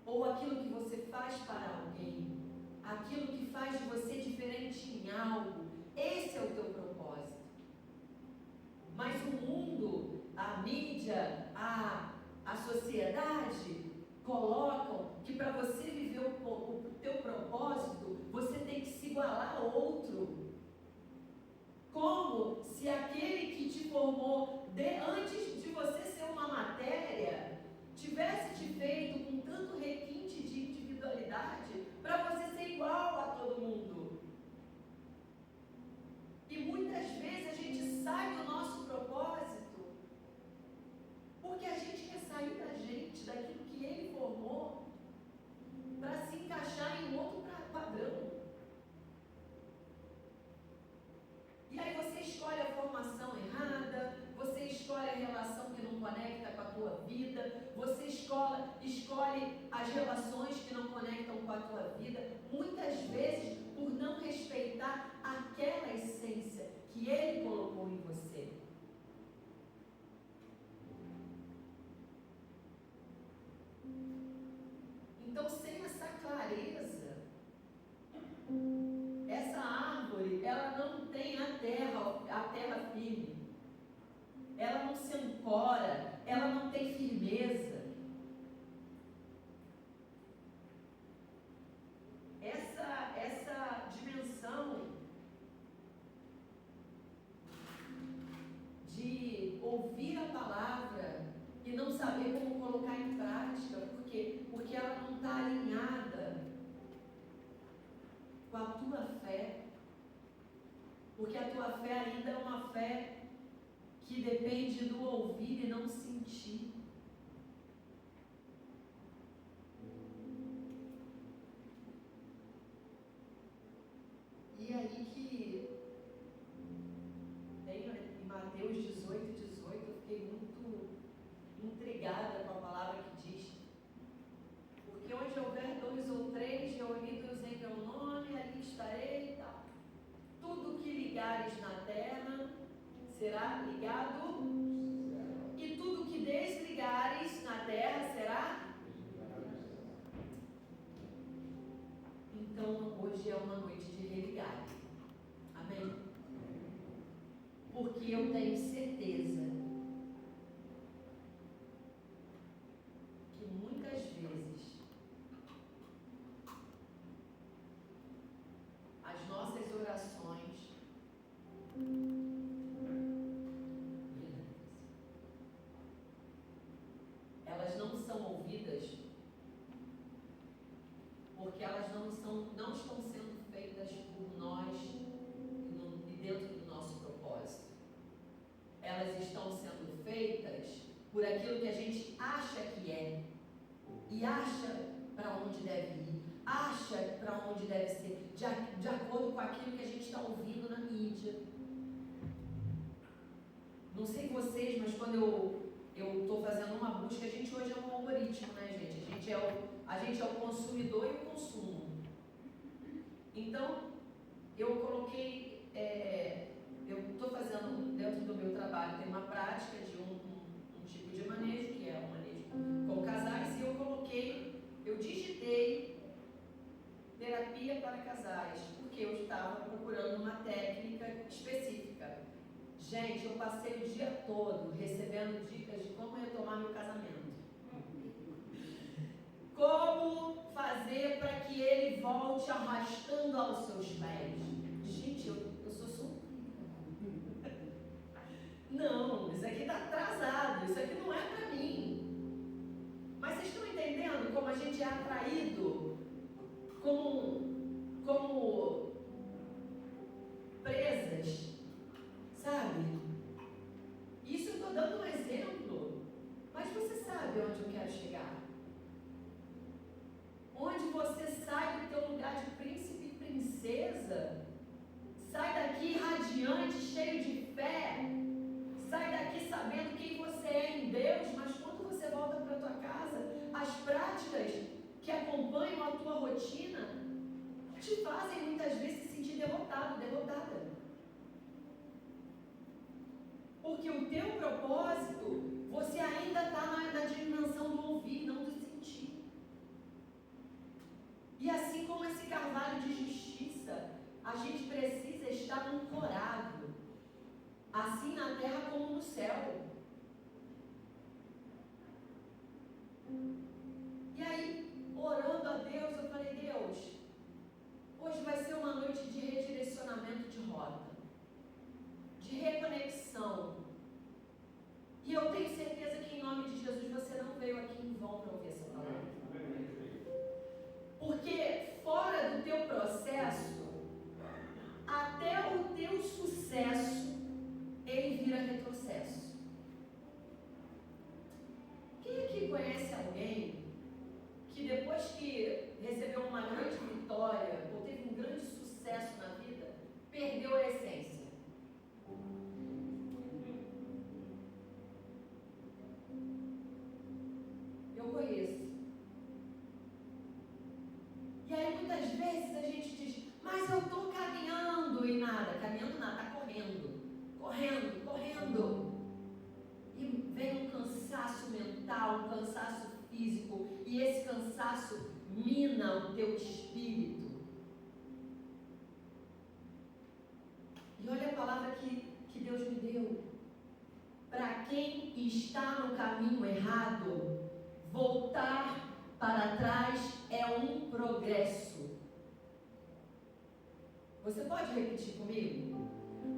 S3: ou aquilo que você faz para alguém, aquilo que faz de você diferente em algo. Esse é o teu propósito. Mas o mundo, a mídia, a sociedade colocam que para você viver o teu propósito, você tem que se igualar ao outro. Como se aquele que te formou antes de você ser uma matéria, tivesse te feito com tanto requinte de individualidade para você ser igual a todo mundo. E muitas vezes a gente sai do nosso propósito porque a gente quer sair da gente, daquilo que ele formou, para se encaixar em outro padrão. E aí você escolhe a formação errada, você escolhe a relação que não conecta com a tua vida, você escolhe as relações que não conectam com a tua vida, muitas vezes por não respeitar aquela essência que ele colocou em você. Então, sem essa clareza, essa árvore, ela não tem a terra firme, ela não se ancora, ela não tem firmeza. Essa dimensão de ouvir a palavra e não saber como colocar em prática, porque ela não está alinhada com a tua fé, porque a tua fé ainda é uma fé que depende do ouvir e não sentir. E aí que tem em Mateus 18, eu fiquei muito intrigada com a palavra que diz: porque onde houver 2 ou 3 reunidos em meu nome, ali estarei e tal. Tudo que ligares na terra será ligado, e tudo que desligares na terra será. Então hoje é uma noite de religar. Amém? Porque eu tenho certeza porque elas não estão sendo feitas por nós e dentro do nosso propósito. Elas estão sendo feitas por aquilo que a gente acha que é, e acha para onde deve ir, acha para onde deve ser, de acordo com aquilo que a gente está ouvindo na mídia. Não sei vocês, mas quando eu estou fazendo uma busca, a gente hoje é um algoritmo, né, gente? A gente é o consumidor e o consumo. Então, eu coloquei, eu estou fazendo dentro do meu trabalho, tem uma prática de um tipo de manejo, que é o manejo com casais, e eu digitei terapia para casais, porque eu estava procurando uma técnica específica. Gente, eu passei o dia todo recebendo dicas de como retomar meu casamento. Como fazer para que ele volte arrastando aos seus pés. Gente, eu sou solteira. Não, isso aqui está atrasado, isso aqui não é para mim. Mas vocês estão entendendo como a gente é atraído como presas, sabe? Isso eu estou dando um exemplo, mas você sabe onde eu quero chegar. Onde você sai do teu lugar de príncipe e princesa, sai daqui radiante, cheio de fé, sai daqui sabendo quem você é em Deus, mas quando você volta para a tua casa, as práticas que acompanham a tua rotina te fazem muitas vezes se sentir derrotado, derrotada. Porque o teu propósito, você ainda está na dimensão do ouvir, não do sentir. E assim como esse carvalho de justiça, a gente precisa estar ancorado, assim na terra como no céu. E aí, orando a Deus, eu falei, Deus, hoje vai ser uma noite de redirecionamento de rota, de reconexão. E eu tenho certeza que em nome de Jesus você não veio aqui em vão para ouvir essa palavra. Porque fora do teu processo, até o teu sucesso, ele vira retrocesso. Quem aqui conhece alguém que depois que recebeu uma grande vitória, ou teve um grande sucesso na vida, perdeu a essência? Eu conheço. E aí muitas vezes a gente diz, mas eu estou caminhando e nada, está correndo. E vem um cansaço mental, um cansaço físico, e esse cansaço mina o teu espírito. E olha a palavra que Deus me deu. Para quem está no caminho errado, voltar para trás é um progresso. Você pode repetir comigo?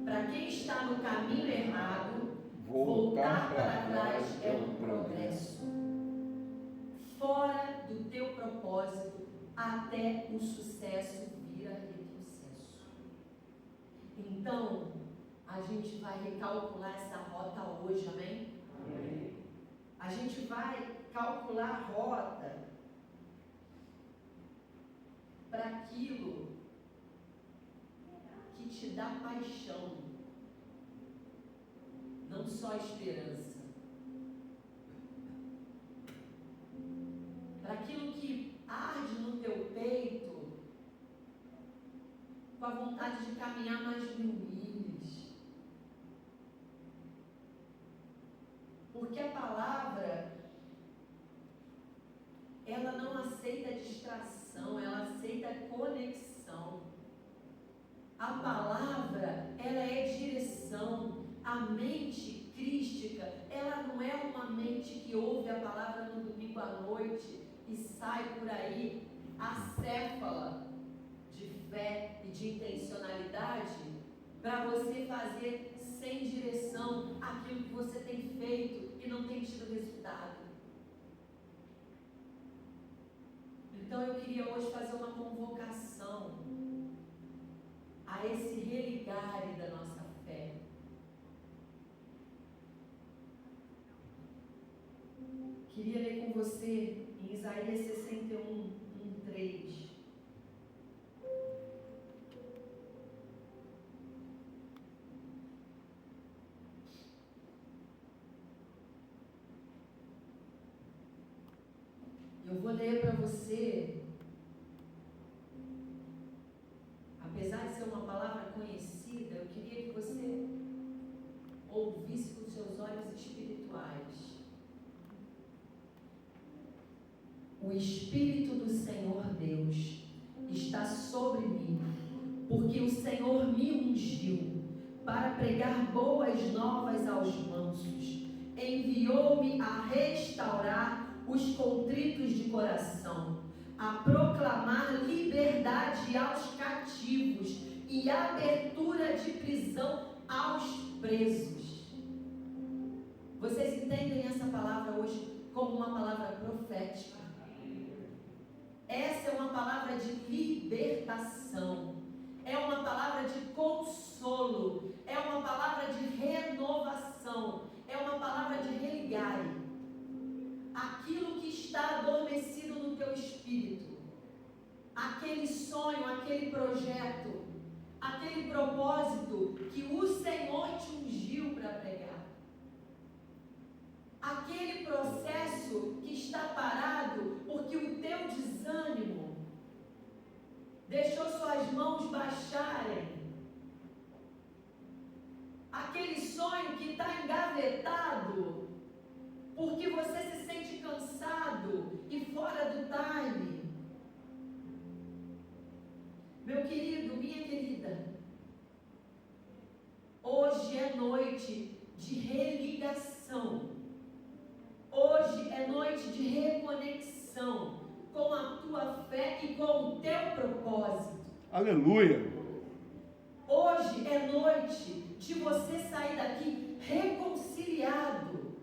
S3: Para quem está no caminho errado, voltar para trás é um progresso. Fora do teu propósito, até o sucesso vira retrocesso. Então, a gente vai recalcular essa rota hoje, amém? Amém. A gente vai calcular a rota para aquilo que te dá paixão, não só esperança. Para aquilo que arde no teu peito, com a vontade de caminhar mais 1000 milhas. Porque a palavra, ela não aceita distração, ela aceita conexão. A palavra, ela é direção. A mente crística, ela não é uma mente que ouve a palavra no domingo à noite e sai por aí acéfala de fé e de intencionalidade para você fazer sem direção aquilo que você tem feito e não tem tido resultado. Então eu queria hoje fazer uma convocação a esse religare da nossa fé. Queria ler com você em Isaías 61, 3. Eu vou ler para você, apesar de ser uma palavra conhecida, eu queria que você ouvisse com seus olhos espirituais. O Espírito do Senhor Deus está sobre mim, porque o Senhor me ungiu para pregar boas novas aos mansos. Enviou-me a restaurar os contritos de coração, a proclamar liberdade aos cativos e abertura de prisão aos presos. Vocês entendem essa palavra hoje como uma palavra profética? Essa é uma palavra de libertação, é uma palavra de consolo, é uma palavra de renovação, é uma palavra de religare. Aquilo que está adormecido no teu espírito, aquele sonho, aquele projeto, aquele propósito que o Senhor te ungiu para pregar, aquele processo que está parado porque o teu desânimo deixou suas mãos baixarem, aquele sonho que está engavetado porque você se sente cansado e fora do time. Meu querido, minha querida, hoje é noite de religação. Hoje é noite de reconexão com a tua fé e com o teu propósito.
S1: Aleluia!
S3: Hoje é noite de você sair daqui reconciliado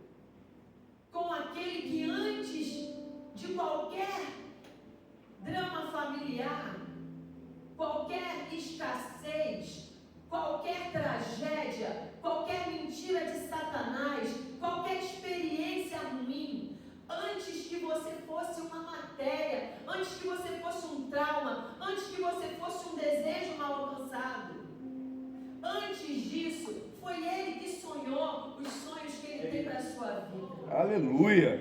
S3: com aquele que antes de qualquer drama familiar, qualquer escassez, qualquer tragédia, qualquer mentira de Satanás, qualquer experiência ruim, antes que você fosse uma matéria, antes que você fosse um trauma, antes que você fosse um desejo mal alcançado, antes disso, foi Ele que sonhou os sonhos que Ele tem para a sua vida.
S1: Aleluia!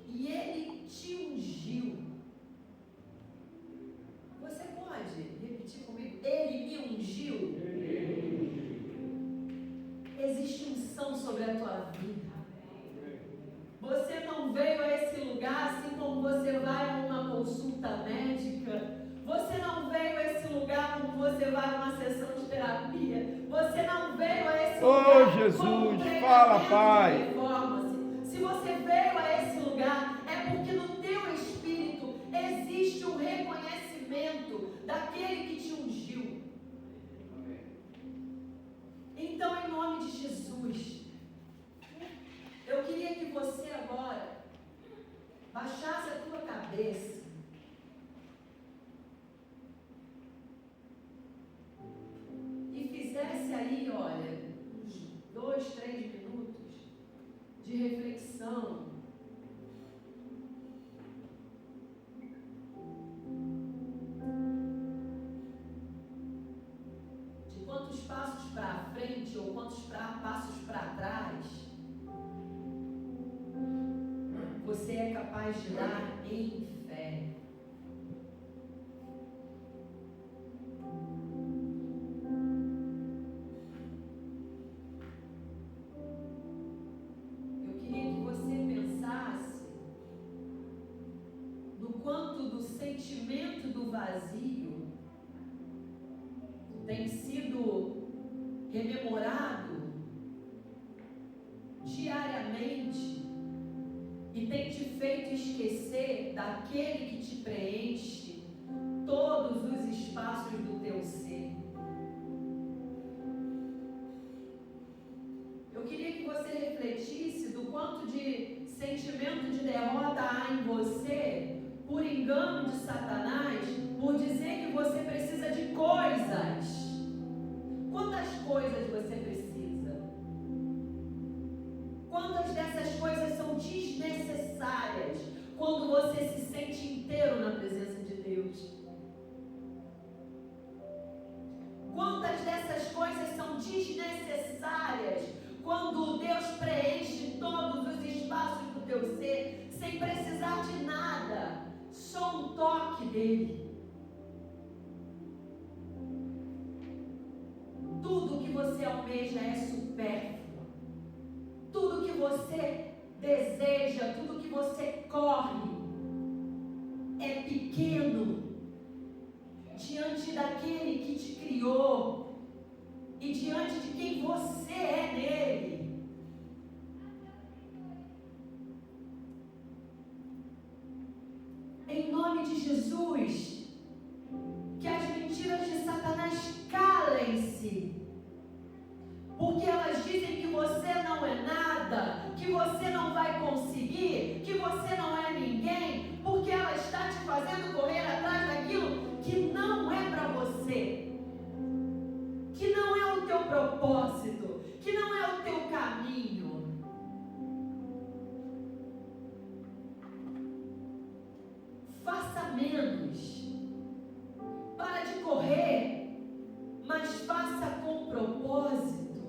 S3: E Ele te ungiu. Você pode repetir comigo? Ele me ungiu. Existe unção sobre a tua vida. Você não veio a esse lugar assim como você vai a uma consulta médica. Você não veio a esse lugar como você vai a uma sessão de terapia. Você não veio a esse lugar
S1: Oh, Jesus,
S3: como um treinamento
S1: fala, Pai.
S3: de performance. Se você veio a esse lugar, é porque no teu espírito existe um reconhecimento daquele que te ungiu. Então, em nome de Jesus, eu queria que você agora baixasse a tua cabeça e fizesse aí, olha, uns 2, 3 minutos de reflexão. De quantos passos para frente ou quantos passos para trás você é capaz de dar em fé. Eu queria que você pensasse no quanto do sentimento do vazio tem sido rememorado diariamente e tem te feito esquecer daquele que te preenche todos os espaços do teu ser. Eu queria que você refletisse do quanto de sentimento de derrota há em você. engano de Satanás por dizer que você precisa de coisas. Quantas coisas você precisa? Quantas dessas coisas são desnecessárias quando você se sente inteiro na presença de Deus? Quantas dessas coisas são desnecessárias quando Deus preenche todos os espaços do teu ser sem precisar de nada, só um toque dele? Tudo que você almeja é supérfluo. Tudo que você deseja, tudo que você corre é pequeno diante daquele que te criou e diante de quem você é nele. Em nome de Jesus, que as mentiras de Satanás calem-se, porque elas dizem que você não é nada, que você não vai conseguir, que você não é ninguém, porque ela está te fazendo correr atrás daquilo que não é para você, que não é o teu propósito, que não é o teu caminho. Faça menos, para de correr, mas faça com propósito.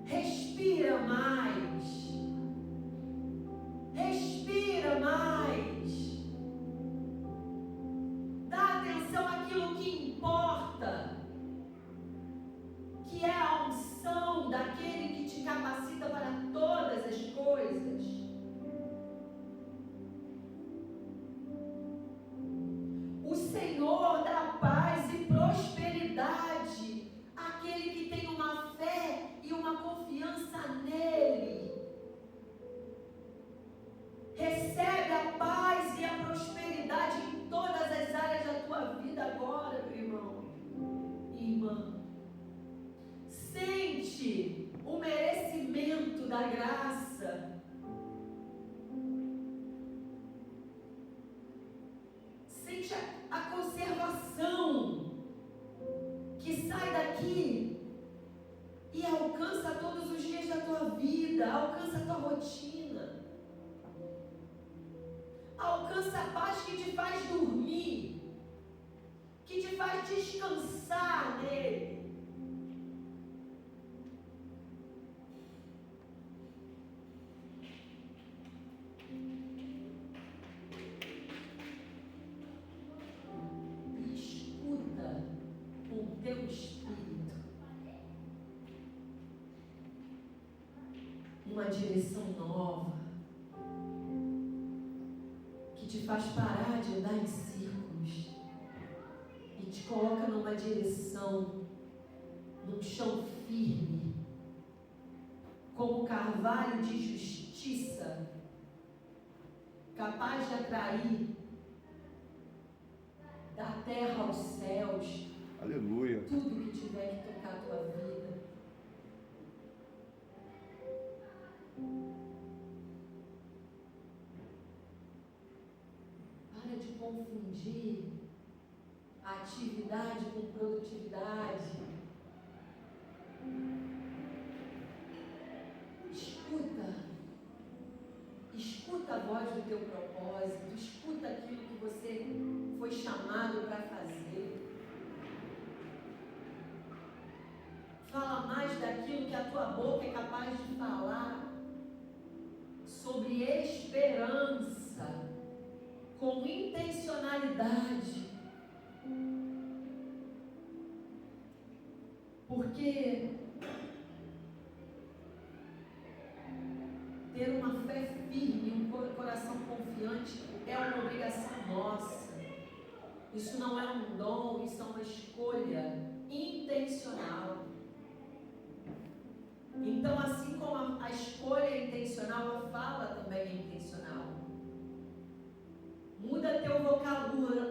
S3: Respira mais. Respira mais. Dá atenção àquilo que importa, que é a unção daquele que te capacita para todas as coisas. O Senhor dá paz e prosperidade àquele que tem uma fé e uma confiança nele. Recebe a paz e a prosperidade em todas as áreas da tua vida agora, meu irmão e irmã. Sente o merecimento da graça. Sente a conservação que sai daqui e alcança todos os dias da tua vida, alcança a tua rotina, alcança a paz que te faz dormir, que te faz descansar nele. Escuta com o teu espírito uma direção nova que te faz parar de andar em círculos e te coloca numa direção, num chão firme, como carvalho de justiça, capaz de atrair da terra aos céus.
S4: Aleluia.
S3: Tudo que tiver que tocar a tua vida. Para de confundir a atividade com produtividade. Escuta a voz do teu propósito, escuta aquilo que você foi chamado para fazer. Fala mais daquilo que a tua boca é capaz de falar, sobre esperança, com intencionalidade. Porque ter uma fé firme, um coração confiante é uma obrigação nossa. Isso não é um dom, isso é uma escolha intencional. Então, assim como a escolha é intencional, a fala também é intencional. Muda teu vocabulário.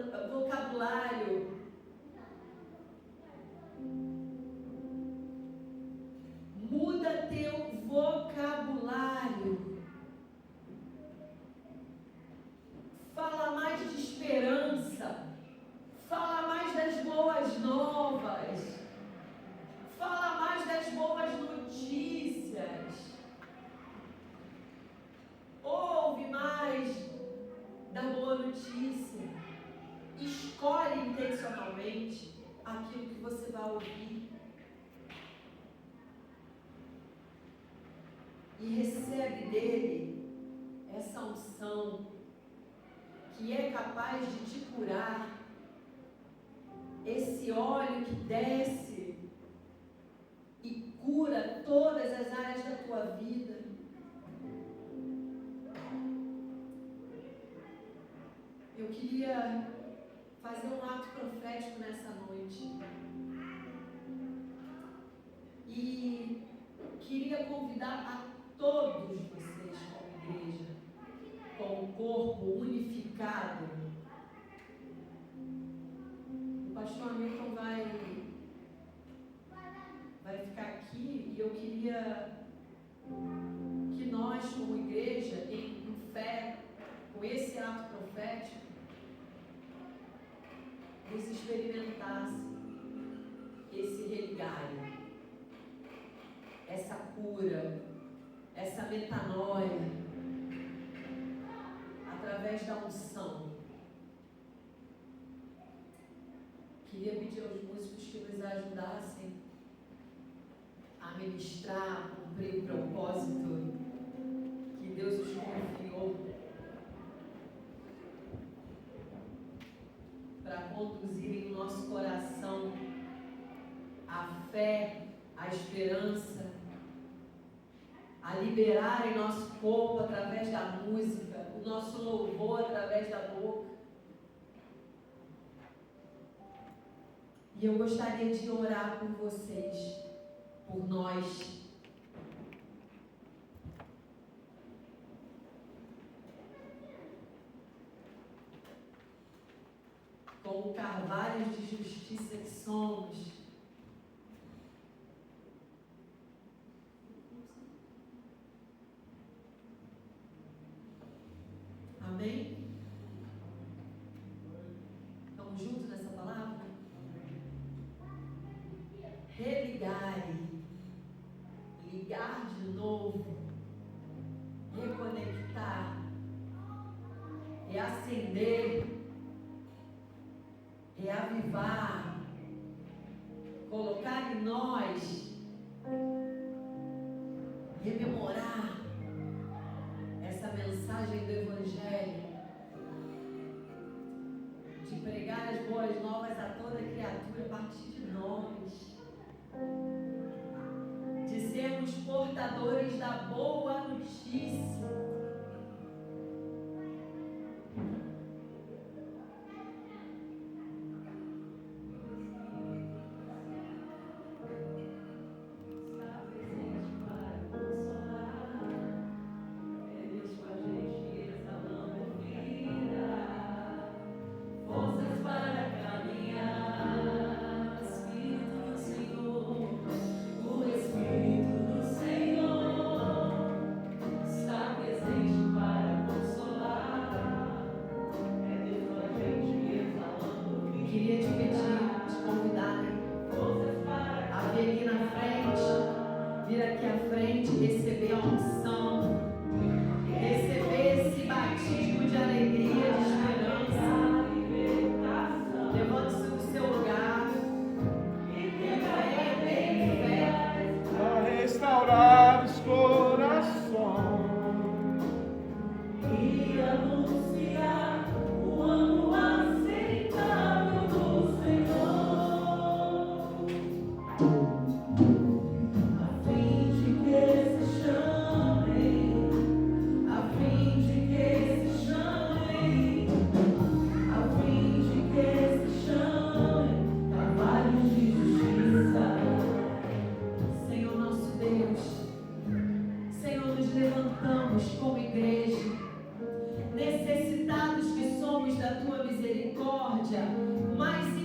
S3: Muda teu vocabulário. intencionalmente aquilo que você vai ouvir. E recebe dele essa unção que é capaz de te curar, esse óleo que desce e cura todas as áreas da tua vida. Eu queria fazer um ato profético nessa noite e queria convidar a todos vocês como igreja, como corpo unificado. O pastor Hamilton vai ficar aqui e eu queria que nós como igreja, em fé, com esse ato profético, nos experimentasse esse religário, essa cura, essa metanoia, através da unção. Queria pedir aos músicos que nos ajudassem a ministrar, a cumprir o propósito que Deus nos confiou para conduzir o nosso coração a fé, a esperança, a liberar em nosso corpo através da música, o nosso louvor através da boca. E eu gostaria de orar por vocês, por nós. Como carvalhos de justiça que somos, amém? Estamos juntos nessa palavra? Religare, ligar de novo, reconectar, reacender, reavivar, colocar em nós, rememorar essa mensagem do Evangelho, de pregar as boas novas a toda criatura a partir de nós, de sermos portadores da boa notícia. Necessitados que somos da tua misericórdia, mas